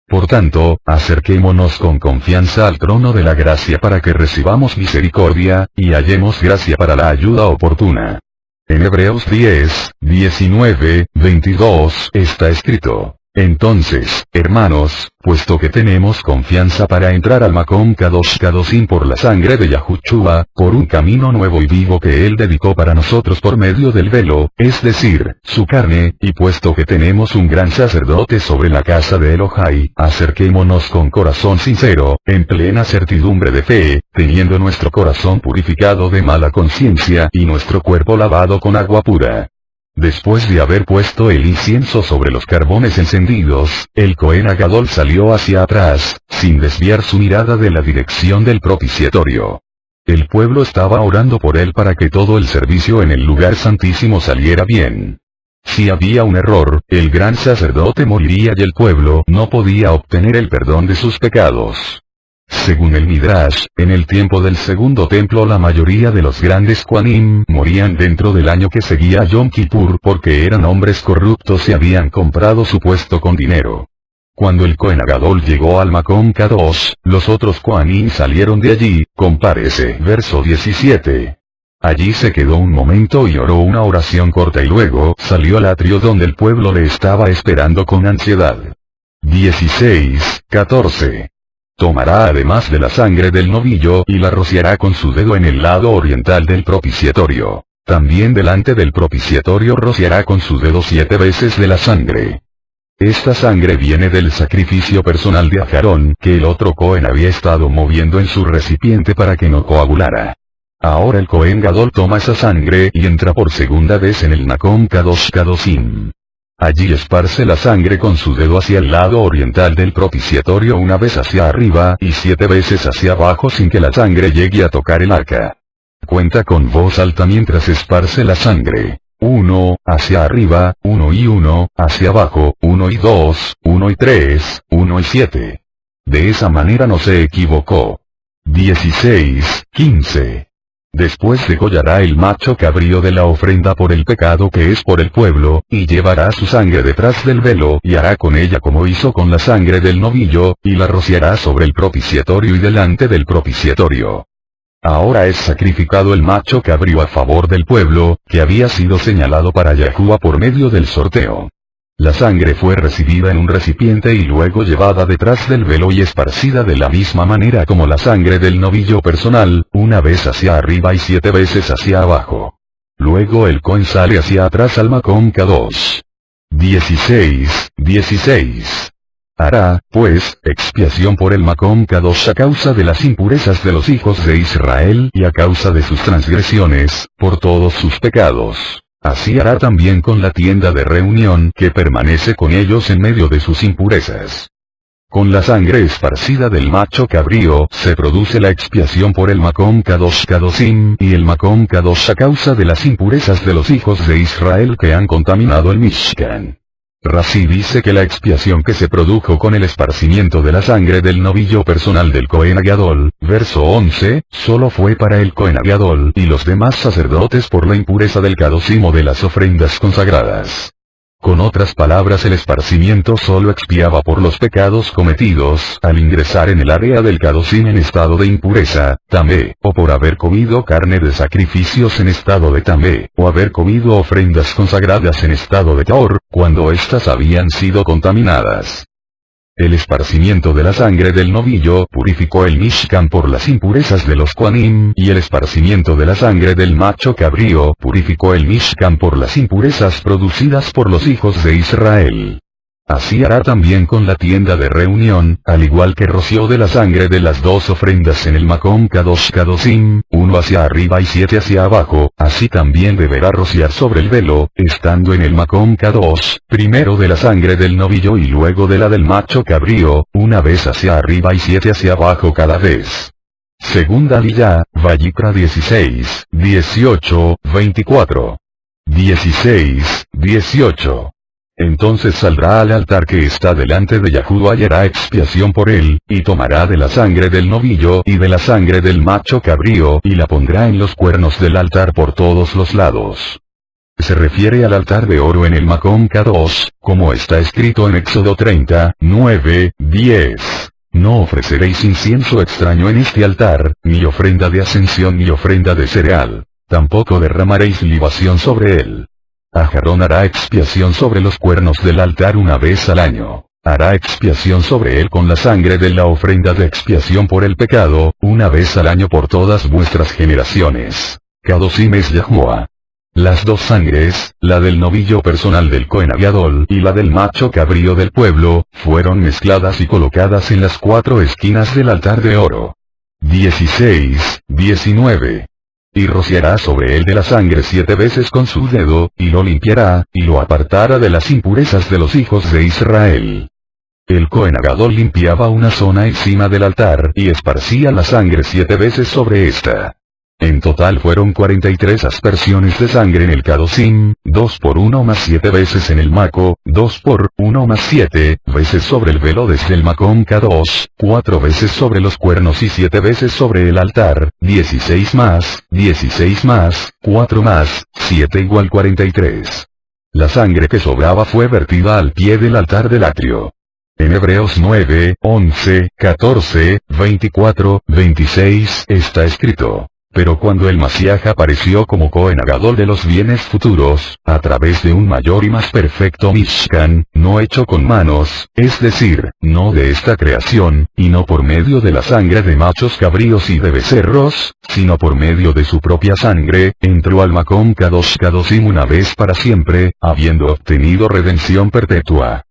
Por tanto, acerquémonos con confianza al trono de la gracia para que recibamos misericordia, y hallemos gracia para la ayuda oportuna. En Hebreos 10, 19, 22 está escrito: entonces, hermanos, puesto que tenemos confianza para entrar al Makom Kadosh Kadoshim por la sangre de Yahushua, por un camino nuevo y vivo que él dedicó para nosotros por medio del velo, es decir, su carne, y puesto que tenemos un gran sacerdote sobre la casa de Elohai, acerquémonos con corazón sincero, en plena certidumbre de fe, teniendo nuestro corazón purificado de mala conciencia y nuestro cuerpo lavado con agua pura. Después de haber puesto el incienso sobre los carbones encendidos, el Cohen Gadol salió hacia atrás, sin desviar su mirada de la dirección del propiciatorio. El pueblo estaba orando por él para que todo el servicio en el lugar santísimo saliera bien. Si había un error, el gran sacerdote moriría y el pueblo no podía obtener el perdón de sus pecados. Según el Midrash, en el tiempo del segundo templo la mayoría de los grandes Kohanim morían dentro del año que seguía a Yom Kippur porque eran hombres corruptos y habían comprado su puesto con dinero. Cuando el Cohen Gadol llegó al Makom Kadosh, los otros Kohanim salieron de allí, compárese verso 17. Allí se quedó un momento y oró una oración corta y luego salió al atrio donde el pueblo le estaba esperando con ansiedad. 16, 14. Tomará además de la sangre del novillo y la rociará con su dedo en el lado oriental del propiciatorio. También delante del propiciatorio rociará con su dedo 7 veces de la sangre. Esta sangre viene del sacrificio personal de Aarón que el otro Cohen había estado moviendo en su recipiente para que no coagulara. Ahora el Cohen Gadol toma esa sangre y entra por segunda vez en el Makom Kadosh Kadoshim. Allí esparce la sangre con su dedo hacia el lado oriental del propiciatorio una vez hacia arriba y 7 veces hacia abajo sin que la sangre llegue a tocar el arca. Cuenta con voz alta mientras esparce la sangre. 1, hacia arriba, 1 y 1, hacia abajo, 1 y 2, 1 y 3, 1 y 7. De esa manera no se equivocó. 16, 15. Después degollará el macho cabrío de la ofrenda por el pecado que es por el pueblo, y llevará su sangre detrás del velo y hará con ella como hizo con la sangre del novillo, y la rociará sobre el propiciatorio y delante del propiciatorio. Ahora es sacrificado el macho cabrío a favor del pueblo, que había sido señalado para Yahuwah por medio del sorteo. La sangre fue recibida en un recipiente y luego llevada detrás del velo y esparcida de la misma manera como la sangre del novillo personal, una vez hacia arriba y 7 veces hacia abajo. Luego el Cohen sale hacia atrás al Makom Kadosh. 16, 16. Hará, pues, expiación por el Makom Kadosh a causa de las impurezas de los hijos de Israel y a causa de sus transgresiones, por todos sus pecados. Así hará también con la tienda de reunión que permanece con ellos en medio de sus impurezas. Con la sangre esparcida del macho cabrío se produce la expiación por el Makom Kadosh Kadoshim y el Makom Kadosh a causa de las impurezas de los hijos de Israel que han contaminado el Mishkan. Rashi dice que la expiación que se produjo con el esparcimiento de la sangre del novillo personal del Cohen Gadol, verso 11, solo fue para el Cohen Gadol y los demás sacerdotes por la impureza del Kadoshim o de las ofrendas consagradas. Con otras palabras, el esparcimiento solo expiaba por los pecados cometidos al ingresar en el área del Kadoshim en estado de impureza, tamé, o por haber comido carne de sacrificios en estado de tamé, o haber comido ofrendas consagradas en estado de taor, cuando éstas habían sido contaminadas. El esparcimiento de la sangre del novillo purificó el Mishkan por las impurezas de los Kohanim y el esparcimiento de la sangre del macho cabrío purificó el Mishkan por las impurezas producidas por los hijos de Israel. Así hará también con la tienda de reunión, al igual que roció de la sangre de las dos ofrendas en el Makom Kadosh Kadoshim, 1 hacia arriba y 7 hacia abajo, así también deberá rociar sobre el velo, estando en el Makom Kadosh, primero de la sangre del novillo y luego de la del macho cabrío, una vez hacia arriba y 7 hacia abajo cada vez. Segunda Aliyah, Vayikra 16, 18, 24. 16, 18. Entonces saldrá al altar que está delante de Yahuwah y hará expiación por él, y tomará de la sangre del novillo y de la sangre del macho cabrío y la pondrá en los cuernos del altar por todos los lados. Se refiere al altar de oro en el Makom Kadosh, como está escrito en Éxodo 30, 9, 10. No ofreceréis incienso extraño en este altar, ni ofrenda de ascensión ni ofrenda de cereal. Tampoco derramaréis libación sobre él. Aarón hará expiación sobre los cuernos del altar una vez al año. Hará expiación sobre él con la sangre de la ofrenda de expiación por el pecado, una vez al año por todas vuestras generaciones. Kadoshim es Yahuwah. Las dos sangres, la del novillo personal del Cohen Gadol y la del macho cabrío del pueblo, fueron mezcladas y colocadas en las 4 esquinas del altar de oro. 16, 19. Y rociará sobre él de la sangre 7 veces con su dedo, y lo limpiará, y lo apartará de las impurezas de los hijos de Israel. El Cohen Gadol limpiaba una zona encima del altar y esparcía la sangre 7 veces sobre esta. En total fueron 43 aspersiones de sangre en el Kadoshim, 2 por 1 más 7 veces en el Mako, 2 por 1 más 7 veces sobre el velo desde el Makom Kadosh, 4 veces sobre los cuernos y 7 veces sobre el altar, 16 más, 4 más, 7 igual 43. La sangre que sobraba fue vertida al pie del altar del atrio. En Hebreos 9, 11, 14, 24, 26 está escrito: Pero cuando el Mashiach apareció como Cohen Gadol de los bienes futuros, a través de un mayor y más perfecto Mishkan, no hecho con manos, es decir, no de esta creación, y no por medio de la sangre de machos cabríos y de becerros, sino por medio de su propia sangre, entró al Makom Kadosh Kadoshim una vez para siempre, habiendo obtenido redención perpetua.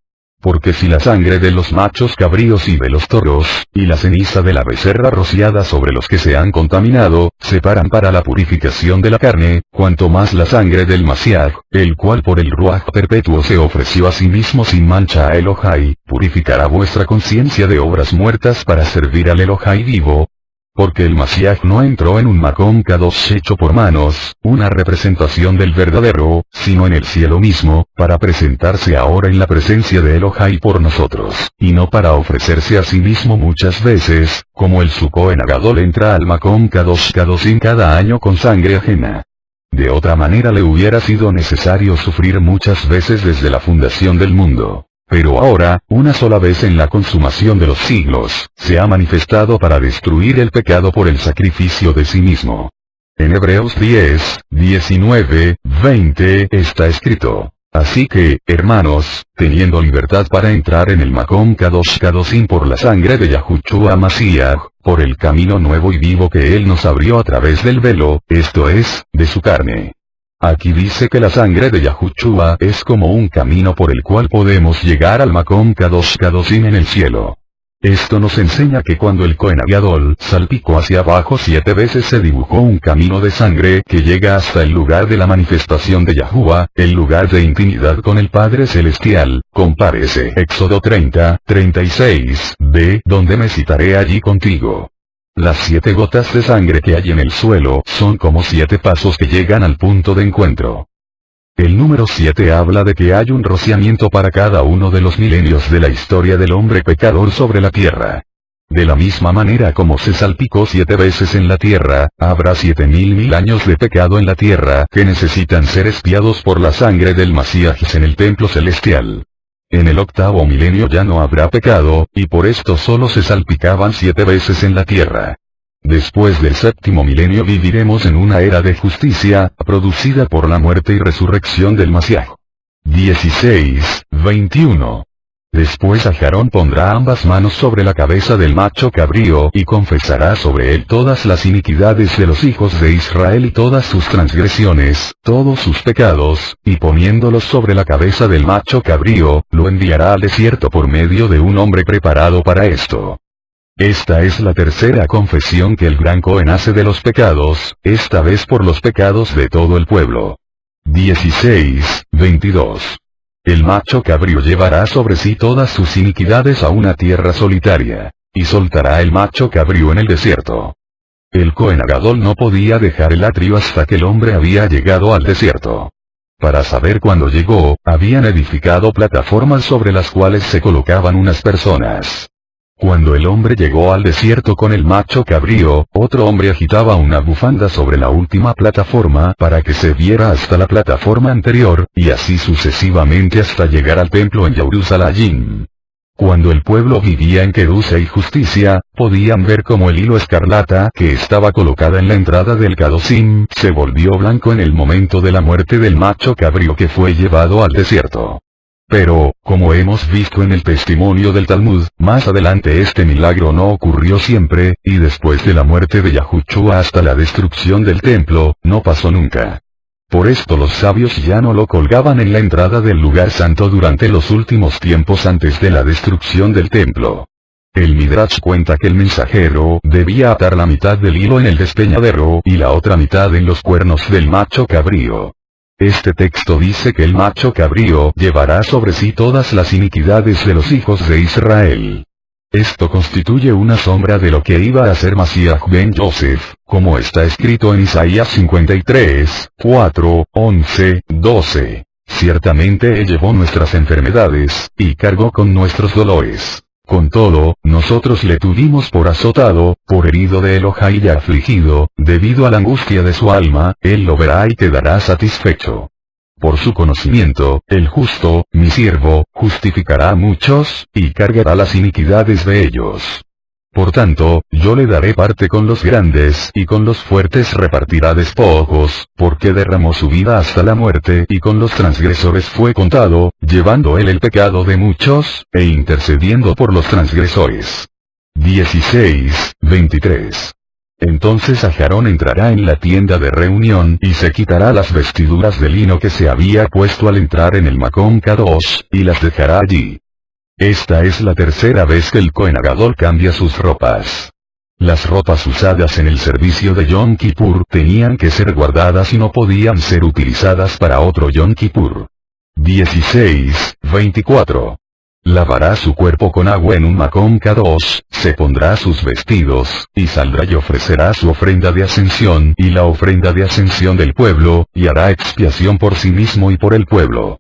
Porque si la sangre de los machos cabríos y de los toros, y la ceniza de la becerra rociada sobre los que se han contaminado, separan para la purificación de la carne, cuanto más la sangre del Mashiach, el cual por el Ruach perpetuo se ofreció a sí mismo sin mancha a Elohai, purificará vuestra conciencia de obras muertas para servir al Elohai vivo. Porque el Mashiach no entró en un Makom Kadosh hecho por manos, una representación del verdadero, sino en el cielo mismo, para presentarse ahora en la presencia de Elohai por nosotros, y no para ofrecerse a sí mismo muchas veces, como el Cohen Gadol entra al Makom Kadosh Kadoshim cada año con sangre ajena. De otra manera le hubiera sido necesario sufrir muchas veces desde la fundación del mundo. Pero ahora, una sola vez en la consumación de los siglos, se ha manifestado para destruir el pecado por el sacrificio de sí mismo. En Hebreos 10, 19, 20 está escrito: así que, hermanos, teniendo libertad para entrar en el Makom Kadosh Kadoshim por la sangre de Yahushua Mashiach, por el camino nuevo y vivo que él nos abrió a través del velo, esto es, de su carne. Aquí dice que la sangre de Yahushua es como un camino por el cual podemos llegar al Makom Kadosh Kadoshim en el cielo. Esto nos enseña que cuando el Cohen Gadol salpicó hacia abajo 7 veces se dibujó un camino de sangre que llega hasta el lugar de la manifestación de Yahuwah, el lugar de intimidad con el Padre Celestial. Compárese Éxodo 30, 36, de donde me citaré allí contigo. Las 7 gotas de sangre que hay en el suelo son como 7 pasos que llegan al punto de encuentro. El número 7 habla de que hay un rociamiento para cada uno de los milenios de la historia del hombre pecador sobre la tierra. De la misma manera como se salpicó 7 veces en la tierra, habrá 7.000 años de pecado en la tierra que necesitan ser expiados por la sangre del Mashiach en el templo celestial. En el 8º milenio ya no habrá pecado, y por esto solo se salpicaban 7 veces en la tierra. Después del 7º milenio viviremos en una era de justicia, producida por la muerte y resurrección del Mashiach. 16, 21. Después Aarón pondrá ambas manos sobre la cabeza del macho cabrío y confesará sobre él todas las iniquidades de los hijos de Israel y todas sus transgresiones, todos sus pecados, y poniéndolos sobre la cabeza del macho cabrío, lo enviará al desierto por medio de un hombre preparado para esto. Esta es la tercera confesión que el gran Cohen hace de los pecados, esta vez por los pecados de todo el pueblo. 16, 22. El macho cabrío llevará sobre sí todas sus iniquidades a una tierra solitaria, y soltará el macho cabrío en el desierto. El Cohen Gadol no podía dejar el atrio hasta que el hombre había llegado al desierto. Para saber cuándo llegó, habían edificado plataformas sobre las cuales se colocaban unas personas. Cuando el hombre llegó al desierto con el macho cabrío, otro hombre agitaba una bufanda sobre la última plataforma para que se viera hasta la plataforma anterior, y así sucesivamente hasta llegar al templo en Jerusalén. Cuando el pueblo vivía en quedusa y justicia, podían ver cómo el hilo escarlata que estaba colocada en la entrada del Kadoshim se volvió blanco en el momento de la muerte del macho cabrío que fue llevado al desierto. Pero, como hemos visto en el testimonio del Talmud, más adelante este milagro no ocurrió siempre, y después de la muerte de Yahushua hasta la destrucción del templo, no pasó nunca. Por esto los sabios ya no lo colgaban en la entrada del lugar santo durante los últimos tiempos antes de la destrucción del templo. El Midrash cuenta que el mensajero debía atar la mitad del hilo en el despeñadero y la otra mitad en los cuernos del macho cabrío. Este texto dice que el macho cabrío llevará sobre sí todas las iniquidades de los hijos de Israel. Esto constituye una sombra de lo que iba a ser Mashiach ben Yosef, como está escrito en Isaías 53, 4, 11, 12. Ciertamente él llevó nuestras enfermedades, y cargó con nuestros dolores. Con todo, nosotros le tuvimos por azotado, por herido de Elohai y afligido, debido a la angustia de su alma, él lo verá y quedará satisfecho. Por su conocimiento, el justo, mi siervo, justificará a muchos, y cargará las iniquidades de ellos. Por tanto, yo le daré parte con los grandes y con los fuertes repartirá despojos, porque derramó su vida hasta la muerte y con los transgresores fue contado, llevando él el pecado de muchos, e intercediendo por los transgresores. 16:23. Entonces Aarón entrará en la tienda de reunión y se quitará las vestiduras de lino que se había puesto al entrar en el Macón Kadosh, y las dejará allí. Esta es la tercera vez que el Cohen Gadol cambia sus ropas. Las ropas usadas en el servicio de Yom Kippur tenían que ser guardadas y no podían ser utilizadas para otro Yom Kippur. 16:24. Lavará su cuerpo con agua en un Macón Kadosh, se pondrá sus vestidos, y saldrá y ofrecerá su ofrenda de ascensión y la ofrenda de ascensión del pueblo, y hará expiación por sí mismo y por el pueblo.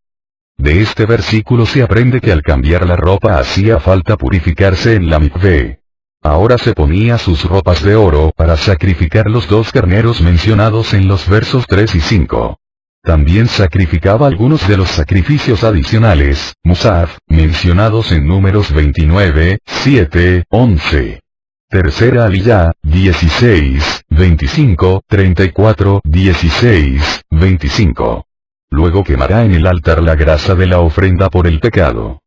De este versículo se aprende que al cambiar la ropa hacía falta purificarse en la mikvé. Ahora se ponía sus ropas de oro para sacrificar los 2 carneros mencionados en los versos 3 y 5. También sacrificaba algunos de los sacrificios adicionales, musaf, mencionados en Números 29, 7, 11. Tercera Aliyá, 16, 25, 34, 16, 25. Luego quemará en el altar la grasa de la ofrenda por el pecado.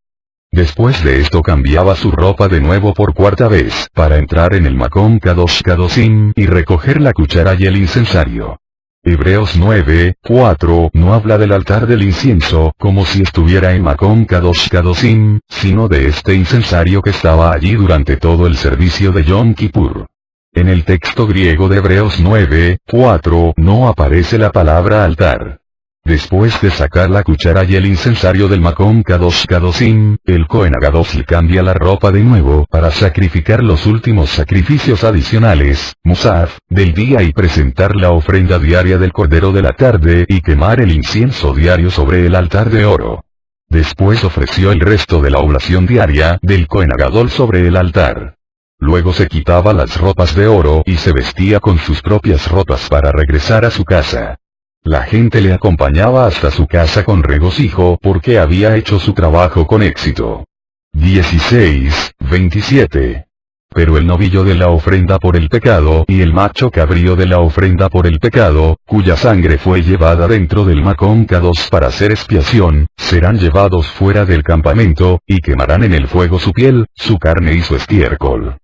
Después de esto cambiaba su ropa de nuevo por cuarta vez, para entrar en el Macón Kadosh Kadoshim y recoger la cuchara y el incensario. Hebreos 9, 4 no habla del altar del incienso como si estuviera en Macón Kadosh Kadoshim, sino de este incensario que estaba allí durante todo el servicio de Yom Kippur. En el texto griego de Hebreos 9, 4 no aparece la palabra altar. Después de sacar la cuchara y el incensario del Macón Kadosh Kadoshim, el Cohen Gadol cambia la ropa de nuevo para sacrificar los últimos sacrificios adicionales, musaf, del día y presentar la ofrenda diaria del cordero de la tarde y quemar el incienso diario sobre el altar de oro. Después ofreció el resto de la oblación diaria del Cohen Gadol sobre el altar. Luego se quitaba las ropas de oro y se vestía con sus propias ropas para regresar a su casa. La gente le acompañaba hasta su casa con regocijo porque había hecho su trabajo con éxito. 16:27. Pero el novillo de la ofrenda por el pecado y el macho cabrío de la ofrenda por el pecado, cuya sangre fue llevada dentro del Macón Kadosh para hacer expiación, serán llevados fuera del campamento, y quemarán en el fuego su piel, su carne y su estiércol.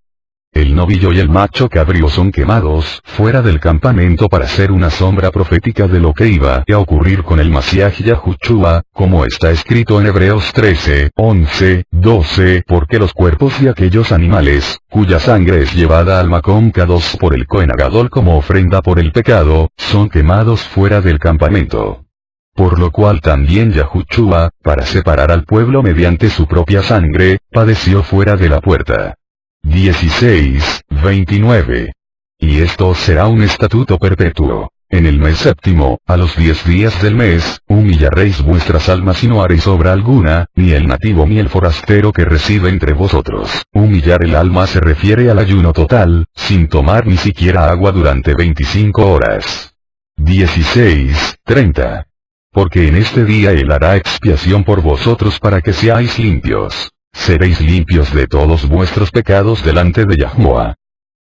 El novillo y el macho cabrío son quemados fuera del campamento para ser una sombra profética de lo que iba a ocurrir con el Mashiach Yahushua, como está escrito en Hebreos 13, 11, 12, porque los cuerpos de aquellos animales, cuya sangre es llevada al Macón Kadosh por el Cohen Gadol como ofrenda por el pecado, son quemados fuera del campamento. Por lo cual también Yahushua, para separar al pueblo mediante su propia sangre, padeció fuera de la puerta. 16:29. Y esto será un estatuto perpetuo. En el mes séptimo, a los 10 días del mes, humillaréis vuestras almas y no haréis obra alguna, ni el nativo ni el forastero que reside entre vosotros. Humillar el alma se refiere al ayuno total, sin tomar ni siquiera agua durante 25 horas. 16:30. Porque en este día él hará expiación por vosotros para que seáis limpios. Seréis limpios de todos vuestros pecados delante de Yahuwah.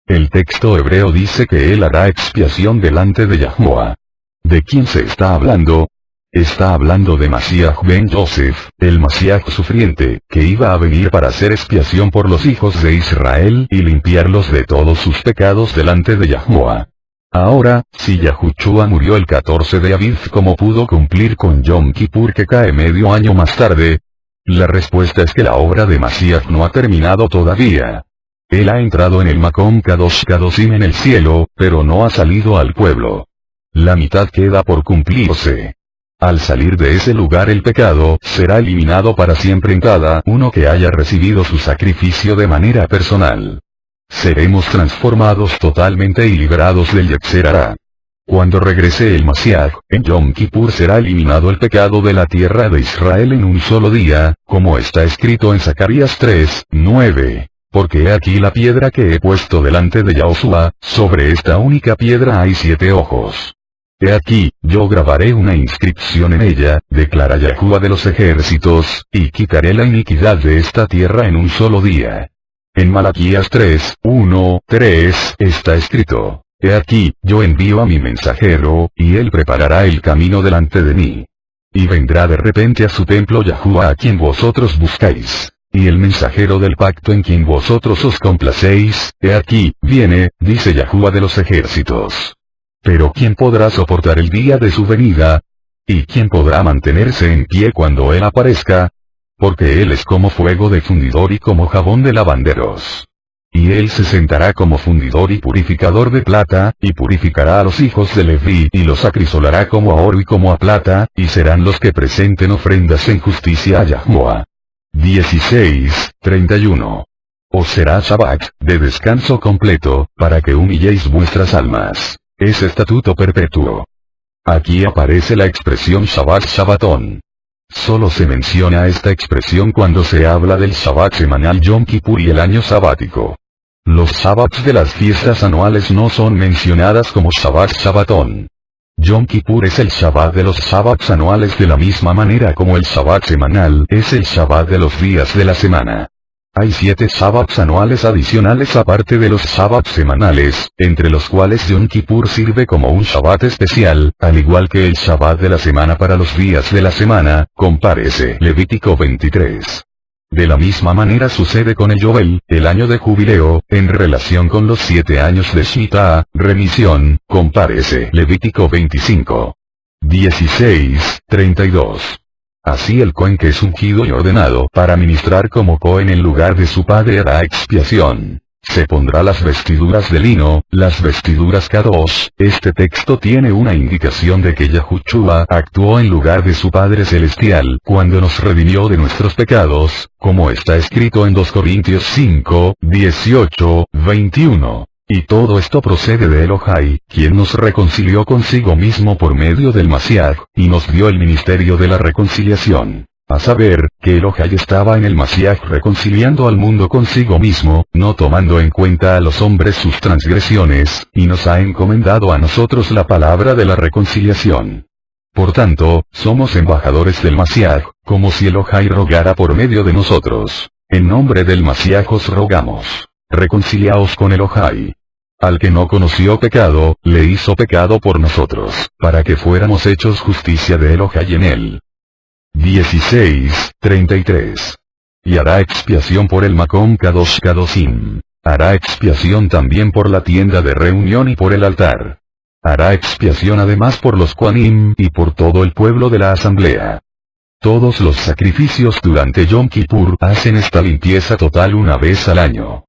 El texto hebreo dice que él hará expiación delante de Yahuwah. ¿De quién se está hablando? Está hablando de Mashiach ben Yosef, el Mashiach sufriente, que iba a venir para hacer expiación por los hijos de Israel y limpiarlos de todos sus pecados delante de Yahuwah. Ahora, si Yahushua murió el 14 de Aviv, ¿cómo pudo cumplir con Yom Kippur que cae medio año más tarde? La respuesta es que la obra de Mashiach no ha terminado todavía. Él ha entrado en el Macón Kadosh Kadoshim en el cielo, pero no ha salido al pueblo. La mitad queda por cumplirse. Al salir de ese lugar el pecado será eliminado para siempre en cada uno que haya recibido su sacrificio de manera personal. Seremos transformados totalmente y liberados del Yetzer Hará. Cuando regrese el Mashiach, en Yom Kippur será eliminado el pecado de la tierra de Israel en un solo día, como está escrito en Zacarías 3, 9. Porque he aquí la piedra que he puesto delante de Yahushua, sobre esta única piedra hay 7 ojos. He aquí, yo grabaré una inscripción en ella, declara Yahuwah de los ejércitos, y quitaré la iniquidad de esta tierra en un solo día. En Malaquías 3, 1, 3, está escrito: He aquí, yo envío a mi mensajero, y él preparará el camino delante de mí. Y vendrá de repente a su templo Yahuwah a quien vosotros buscáis. Y el mensajero del pacto en quien vosotros os complacéis, he aquí, viene, dice Yahuwah de los ejércitos. Pero ¿quién podrá soportar el día de su venida? ¿Y quién podrá mantenerse en pie cuando él aparezca? Porque él es como fuego de fundidor y como jabón de lavanderos. Y él se sentará como fundidor y purificador de plata, y purificará a los hijos de Leví y los acrisolará como a oro y como a plata, y serán los que presenten ofrendas en justicia a Yahuwah. 16:31. Os será Shabbat, de descanso completo, para que humilléis vuestras almas. Es estatuto perpetuo. Aquí aparece la expresión Shabbat Shabbatón. Solo se menciona esta expresión cuando se habla del Shabbat semanal Yom Kippur y el año sabático. Los Shabbats de las fiestas anuales no son mencionadas como Shabbat Shabbatón. Yom Kippur es el Shabbat de los Shabbats anuales de la misma manera como el Shabbat semanal es el Shabbat de los días de la semana. Hay 7 Shabbats anuales adicionales aparte de los Shabbats semanales, entre los cuales Yom Kippur sirve como un Shabbat especial, al igual que el Shabbat de la semana para los días de la semana, compárese Levítico 23. De la misma manera sucede con el Yovel, el año de jubileo, en relación con los 7 años de Shita, remisión, compárese Levítico 25. 16:32. Así el Cohen que es ungido y ordenado para ministrar como Cohen en lugar de su padre hará expiación. Se pondrá las vestiduras de lino, las vestiduras Kadosh. Este texto tiene una indicación de que Yahushua actuó en lugar de su Padre Celestial cuando nos redimió de nuestros pecados, como está escrito en 2 Corintios 5, 18, 21. Y todo esto procede de Elohai, quien nos reconcilió consigo mismo por medio del Mashiach, y nos dio el ministerio de la reconciliación. A saber, que Elohai estaba en el Mashiach reconciliando al mundo consigo mismo, no tomando en cuenta a los hombres sus transgresiones, y nos ha encomendado a nosotros la palabra de la reconciliación. Por tanto, somos embajadores del Mashiach, como si Elohai rogara por medio de nosotros. En nombre del Mashiach os rogamos. Reconciliaos con Elohai. Al que no conoció pecado, le hizo pecado por nosotros, para que fuéramos hechos justicia de Elohai en él. 16:33. Y hará expiación por el Makom Kadosh Kadoshim. Hará expiación también por la tienda de reunión y por el altar. Hará expiación además por los Kohanim y por todo el pueblo de la asamblea. Todos los sacrificios durante Yom Kippur hacen esta limpieza total una vez al año.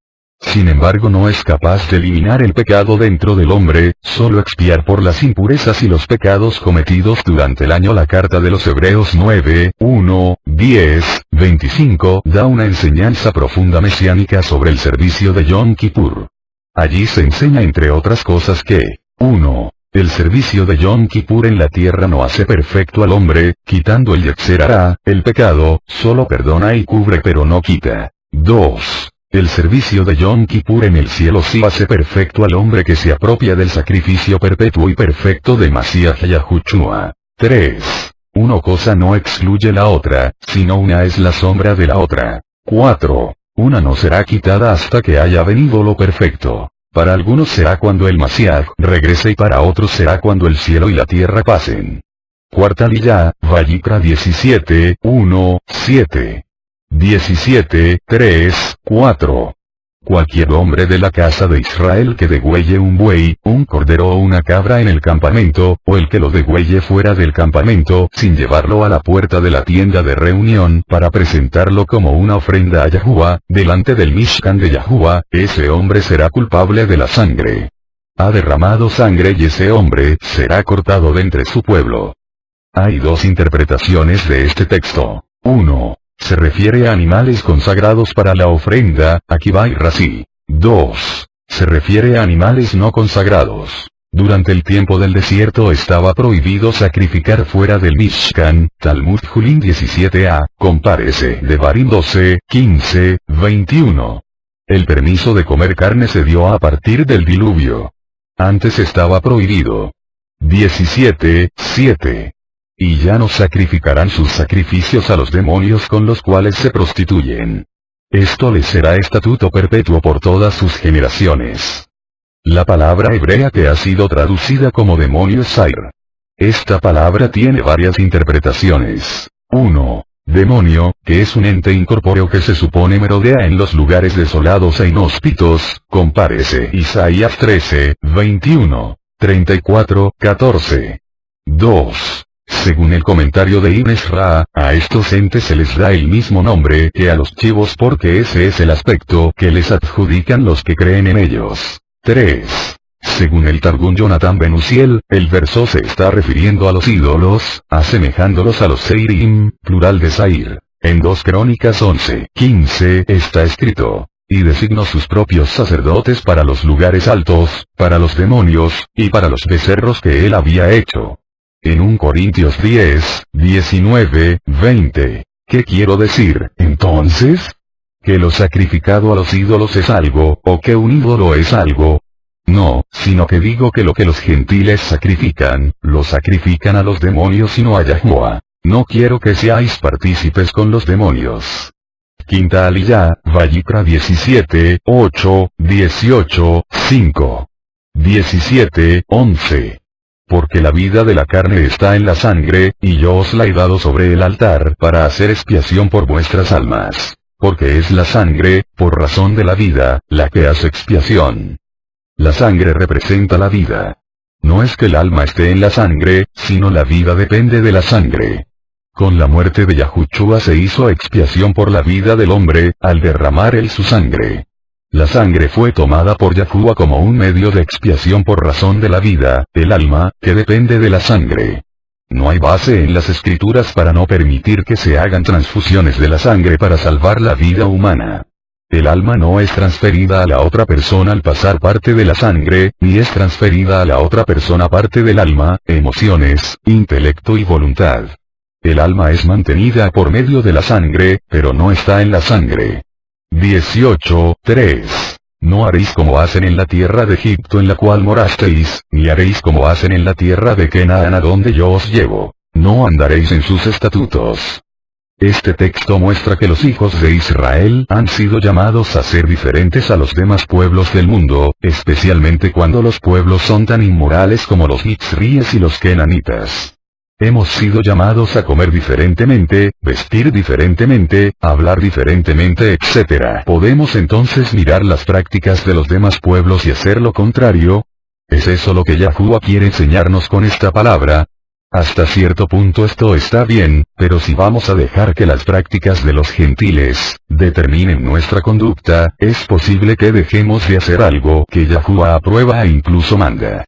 Sin embargo no es capaz de eliminar el pecado dentro del hombre, solo expiar por las impurezas y los pecados cometidos durante el año. La carta de los Hebreos 9, 1, 10, 25 da una enseñanza profunda mesiánica sobre el servicio de Yom Kippur. Allí se enseña entre otras cosas que, 1. El servicio de Yom Kippur en la tierra no hace perfecto al hombre, quitando el Yetzer Hará, el pecado, solo perdona y cubre pero no quita. 2. El servicio de Yom Kippur en el cielo sí hace perfecto al hombre que se apropia del sacrificio perpetuo y perfecto de Mashiach Yahushua. 3. Una cosa no excluye la otra, sino una es la sombra de la otra. 4. Una no será quitada hasta que haya venido lo perfecto. Para algunos será cuando el Mashiach regrese y para otros será cuando el cielo y la tierra pasen. Cuarta liyá, Vayikra 17, 1, 7. 17:3, 4. Cualquier hombre de la casa de Israel que degüelle un buey, un cordero o una cabra en el campamento, o el que lo degüelle fuera del campamento, sin llevarlo a la puerta de la tienda de reunión para presentarlo como una ofrenda a Yahuwah, delante del Mishkan de Yahuwah, ese hombre será culpable de la sangre. Ha derramado sangre y ese hombre será cortado de entre su pueblo. Hay 2 interpretaciones de este texto. 1. Se refiere a animales consagrados para la ofrenda, Akiva y Rashi. 2. Se refiere a animales no consagrados. Durante el tiempo del desierto estaba prohibido sacrificar fuera del Mishkan, Talmud Julin 17a, compárese Devarim 12, 15, 21. El permiso de comer carne se dio a partir del diluvio. Antes estaba prohibido. 17:7. Y ya no sacrificarán sus sacrificios a los demonios con los cuales se prostituyen. Esto les será estatuto perpetuo por todas sus generaciones. La palabra hebrea que ha sido traducida como demonio es Sair. Esta palabra tiene varias interpretaciones. 1. Demonio, que es un ente incorpóreo que se supone merodea en los lugares desolados e inhóspitos, compárese Isaías 13, 21, 34, 14. 2. Según el comentario de Ibn Ezra, a estos entes se les da el mismo nombre que a los chivos porque ese es el aspecto que les adjudican los que creen en ellos. 3. Según el Targum Jonathan Ben Uziel, el verso se está refiriendo a los ídolos, asemejándolos a los Seirim, plural de Sair. En 2 Crónicas 11, 15 está escrito: y designó sus propios sacerdotes para los lugares altos, para los demonios, y para los becerros que él había hecho. En 1 Corintios 10, 19, 20. ¿Qué quiero decir, entonces? ¿Que lo sacrificado a los ídolos es algo, o que un ídolo es algo? No, sino que digo que lo que los gentiles sacrifican, lo sacrifican a los demonios y no a Yahuwah. No quiero que seáis partícipes con los demonios. Quinta Aliyá, Vayikra 17, 8, 18, 5. 17, 11. Porque la vida de la carne está en la sangre, y yo os la he dado sobre el altar para hacer expiación por vuestras almas. Porque es la sangre, por razón de la vida, la que hace expiación. La sangre representa la vida. No es que el alma esté en la sangre, sino la vida depende de la sangre. Con la muerte de Yahushua se hizo expiación por la vida del hombre, al derramar él su sangre. La sangre fue tomada por Yahuwah como un medio de expiación por razón de la vida, el alma, que depende de la sangre. No hay base en las escrituras para no permitir que se hagan transfusiones de la sangre para salvar la vida humana. El alma no es transferida a la otra persona al pasar parte de la sangre, ni es transferida a la otra persona parte del alma, emociones, intelecto y voluntad. El alma es mantenida por medio de la sangre, pero no está en la sangre. 18, 3. No haréis como hacen en la tierra de Egipto en la cual morasteis, ni haréis como hacen en la tierra de Canaán a donde yo os llevo. No andaréis en sus estatutos. Este texto muestra que los hijos de Israel han sido llamados a ser diferentes a los demás pueblos del mundo, especialmente cuando los pueblos son tan inmorales como los mitzríes y los kenanitas. Hemos sido llamados a comer diferentemente, vestir diferentemente, hablar diferentemente, etc. ¿Podemos entonces mirar las prácticas de los demás pueblos y hacer lo contrario? ¿Es eso lo que Yahuwah quiere enseñarnos con esta palabra? Hasta cierto punto esto está bien, pero si vamos a dejar que las prácticas de los gentiles determinen nuestra conducta, es posible que dejemos de hacer algo que Yahuwah aprueba e incluso manda.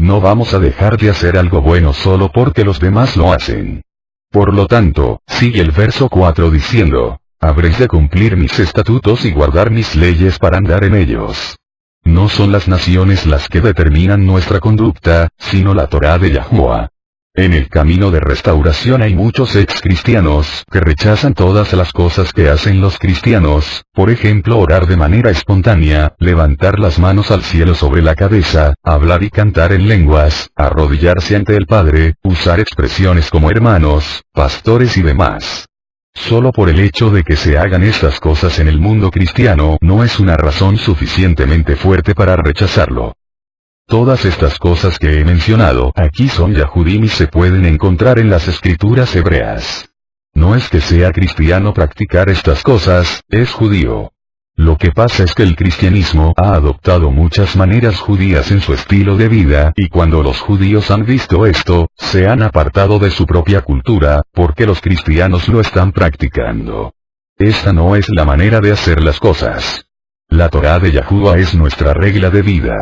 No vamos a dejar de hacer algo bueno solo porque los demás lo hacen. Por lo tanto, sigue el verso 4 diciendo: habréis de cumplir mis estatutos y guardar mis leyes para andar en ellos. No son las naciones las que determinan nuestra conducta, sino la Torá de Yahuwah. En el camino de restauración hay muchos ex-cristianos que rechazan todas las cosas que hacen los cristianos, por ejemplo orar de manera espontánea, levantar las manos al cielo sobre la cabeza, hablar y cantar en lenguas, arrodillarse ante el Padre, usar expresiones como hermanos, pastores y demás. Solo por el hecho de que se hagan estas cosas en el mundo cristiano no es una razón suficientemente fuerte para rechazarlo. Todas estas cosas que he mencionado aquí son Yahudim y se pueden encontrar en las escrituras hebreas. No es que sea cristiano practicar estas cosas, es judío. Lo que pasa es que el cristianismo ha adoptado muchas maneras judías en su estilo de vida, y cuando los judíos han visto esto, se han apartado de su propia cultura, porque los cristianos lo están practicando. Esta no es la manera de hacer las cosas. La Torá de Yahuwah es nuestra regla de vida.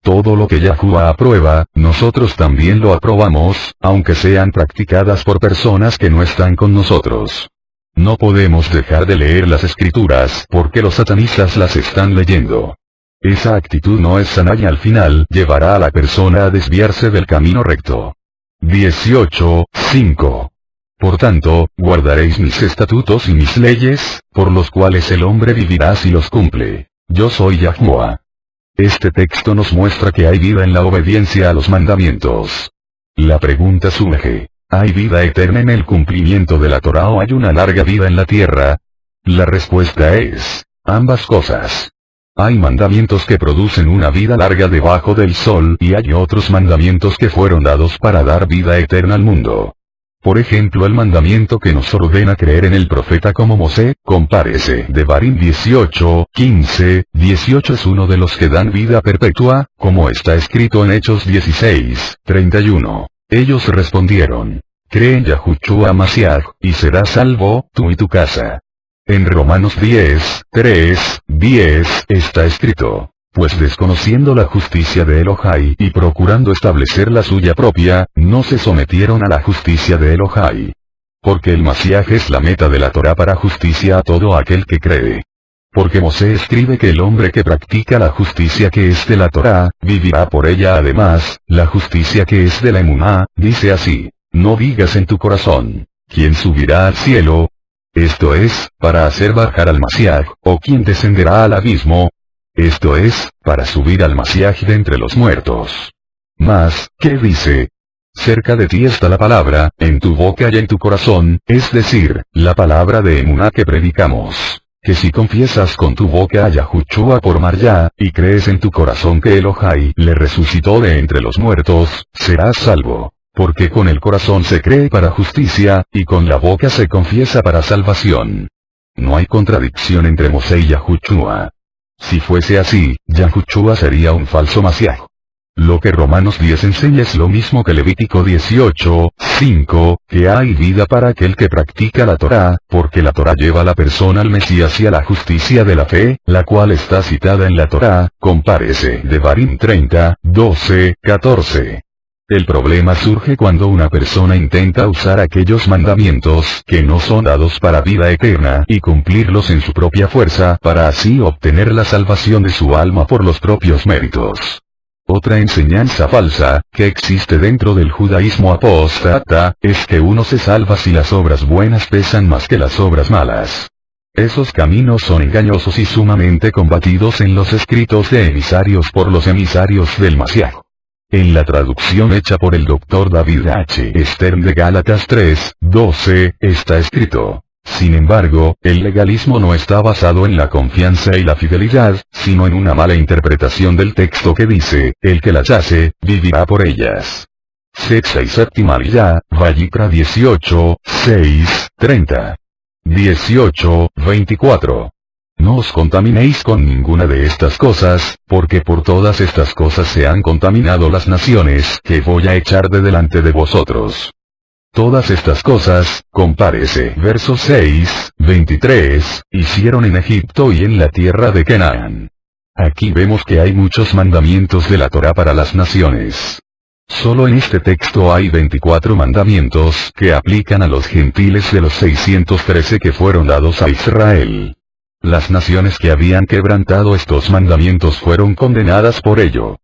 Todo lo que Yahuwah aprueba, nosotros también lo aprobamos, aunque sean practicadas por personas que no están con nosotros. No podemos dejar de leer las escrituras porque los satanistas las están leyendo. Esa actitud no es sana y al final llevará a la persona a desviarse del camino recto. 18, 5. Por tanto, guardaréis mis estatutos y mis leyes, por los cuales el hombre vivirá si los cumple. Yo soy Yahuwah. Este texto nos muestra que hay vida en la obediencia a los mandamientos. La pregunta surge: ¿hay vida eterna en el cumplimiento de la Torá o hay una larga vida en la tierra? La respuesta es, ambas cosas. Hay mandamientos que producen una vida larga debajo del sol y hay otros mandamientos que fueron dados para dar vida eterna al mundo. Por ejemplo, el mandamiento que nos ordena creer en el profeta como Mosé, compárese Devarim 18:15, 18 es uno de los que dan vida perpetua, como está escrito en Hechos 16:31. Ellos respondieron, cree en Yahushua Mashiach, y serás salvo, tú y tu casa. En Romanos 10:10 está escrito, pues desconociendo la justicia de Elohai y procurando establecer la suya propia, no se sometieron a la justicia de Elohai. Porque el Mashiach es la meta de la Torá para justicia a todo aquel que cree. Porque Mosé escribe que el hombre que practica la justicia que es de la Torá, vivirá por ella. Además, la justicia que es de la Emuná, dice así, no digas en tu corazón, ¿quién subirá al cielo? Esto es, para hacer bajar al Mashiach, o ¿quién descenderá al abismo? Esto es, para subir al Mashiach de entre los muertos. Mas, ¿qué dice? Cerca de ti está la palabra, en tu boca y en tu corazón, es decir, la palabra de Emuná que predicamos. Que si confiesas con tu boca a Yahushua por Maryá, y crees en tu corazón que Elohai le resucitó de entre los muertos, serás salvo. Porque con el corazón se cree para justicia, y con la boca se confiesa para salvación. No hay contradicción entre Mosé y Yahushua. Si fuese así, Yahushua sería un falso Mashiach. Lo que Romanos 10 enseña es lo mismo que Levítico 18:5, que hay vida para aquel que practica la Torá, porque la Torá lleva a la persona al Mesías y a la justicia de la fe, la cual está citada en la Torá, compárese Devarim 30:12-14. El problema surge cuando una persona intenta usar aquellos mandamientos que no son dados para vida eterna y cumplirlos en su propia fuerza para así obtener la salvación de su alma por los propios méritos. Otra enseñanza falsa, que existe dentro del judaísmo apóstata, es que uno se salva si las obras buenas pesan más que las obras malas. Esos caminos son engañosos y sumamente combatidos en los escritos de emisarios por los emisarios del Mashiach. En la traducción hecha por el Dr. David H. Stern de Gálatas 3:12, está escrito, sin embargo, el legalismo no está basado en la confianza y la fidelidad, sino en una mala interpretación del texto que dice, el que las hace, vivirá por ellas. Sexta y séptima aliyá, Vayikra 18:6-30. 18:24. No os contaminéis con ninguna de estas cosas, porque por todas estas cosas se han contaminado las naciones que voy a echar de delante de vosotros. Todas estas cosas, compárese verso 6:23, hicieron en Egipto y en la tierra de Canaán. Aquí vemos que hay muchos mandamientos de la Torá para las naciones. Solo en este texto hay 24 mandamientos que aplican a los gentiles de los 613 que fueron dados a Israel. Las naciones que habían quebrantado estos mandamientos fueron condenadas por ello.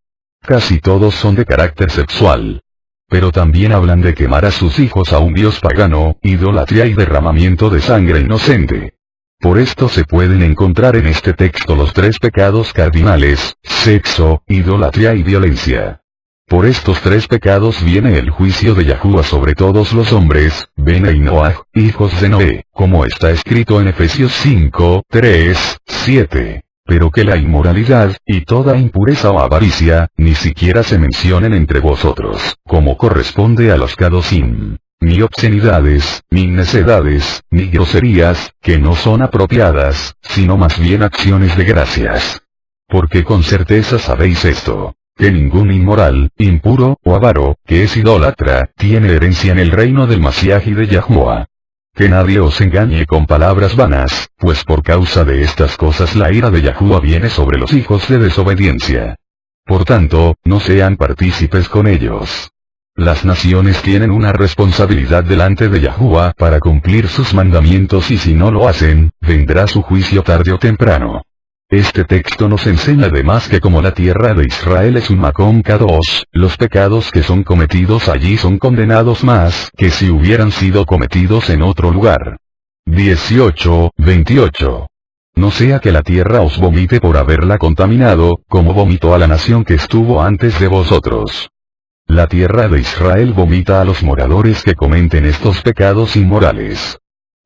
Casi todos son de carácter sexual. Pero también hablan de quemar a sus hijos a un dios pagano, idolatría y derramamiento de sangre inocente. Por esto se pueden encontrar en este texto los tres pecados cardinales, sexo, idolatría y violencia. Por estos tres pecados viene el juicio de Yahuwah sobre todos los hombres, Bene y Noach, hijos de Noé, como está escrito en Efesios 5:3-7. Pero que la inmoralidad, y toda impureza o avaricia, ni siquiera se mencionen entre vosotros, como corresponde a los Kadoshim. Ni obscenidades, ni necedades, ni groserías, que no son apropiadas, sino más bien acciones de gracias. Porque con certeza sabéis esto, que ningún inmoral, impuro, o avaro, que es idólatra, tiene herencia en el reino del Mashiach y de Yahuwah. Que nadie os engañe con palabras vanas, pues por causa de estas cosas la ira de Yahuwah viene sobre los hijos de desobediencia. Por tanto, no sean partícipes con ellos. Las naciones tienen una responsabilidad delante de Yahuwah para cumplir sus mandamientos y si no lo hacen, vendrá su juicio tarde o temprano. Este texto nos enseña además que como la tierra de Israel es un Makom Kadosh, los pecados que son cometidos allí son condenados más que si hubieran sido cometidos en otro lugar. 18:28. No sea que la tierra os vomite por haberla contaminado, como vomitó a la nación que estuvo antes de vosotros. La tierra de Israel vomita a los moradores que cometen estos pecados inmorales.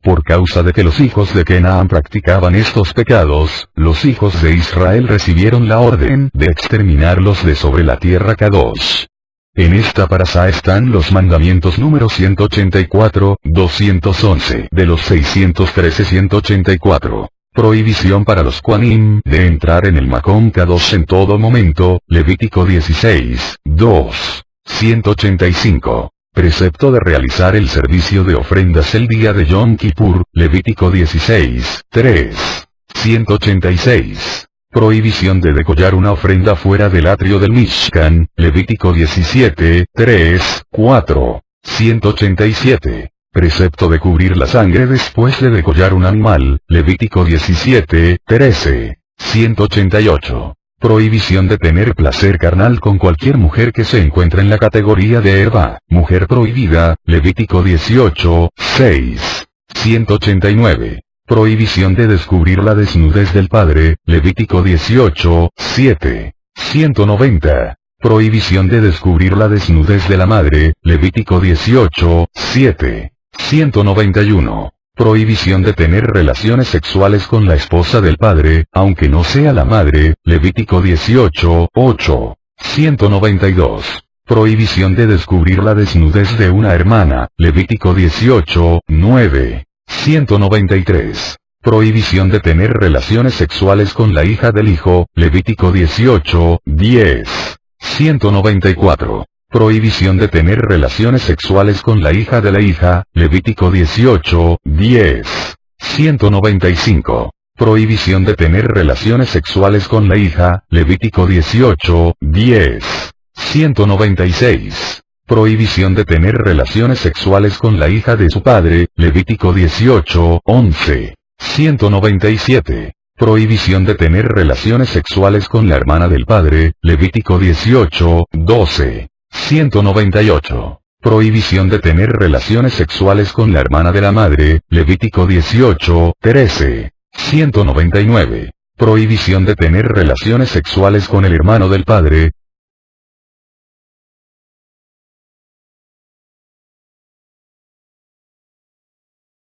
Por causa de que los hijos de Canaán practicaban estos pecados, los hijos de Israel recibieron la orden de exterminarlos de sobre la tierra Kadosh. En esta parasá están los mandamientos número 184, 211 de los 613-184. Prohibición para los Kohanim de entrar en el Makom Kadosh en todo momento, Levítico 16, 2. 185. Precepto de realizar el servicio de ofrendas el día de Yom Kippur, Levítico 16, 3. 186. Prohibición de degollar una ofrenda fuera del atrio del Mishkan, Levítico 17, 3, 4. 187. Precepto de cubrir la sangre después de degollar un animal, Levítico 17, 13. 188. Prohibición de tener placer carnal con cualquier mujer que se encuentre en la categoría de Erva, mujer prohibida, Levítico 18, 6. 189. Prohibición de descubrir la desnudez del padre, Levítico 18, 7. 190. Prohibición de descubrir la desnudez de la madre, Levítico 18, 7. 191. Prohibición de tener relaciones sexuales con la esposa del padre, aunque no sea la madre, Levítico 18, 8. 192. Prohibición de descubrir la desnudez de una hermana, Levítico 18, 9. 193. Prohibición de tener relaciones sexuales con la hija del hijo, Levítico 18, 10. 194. Prohibición de tener relaciones sexuales con la hija de la hija, Levítico 18, 10. 195. Prohibición de tener relaciones sexuales con la hija, Levítico 18, 10. 196. Prohibición de tener relaciones sexuales con la hija de su padre, Levítico 18, 11. 197. Prohibición de tener relaciones sexuales con la hermana del padre, Levítico 18, 12. 198. Prohibición de tener relaciones sexuales con la hermana de la madre, Levítico 18, 13. 199. Prohibición de tener relaciones sexuales con el hermano del padre,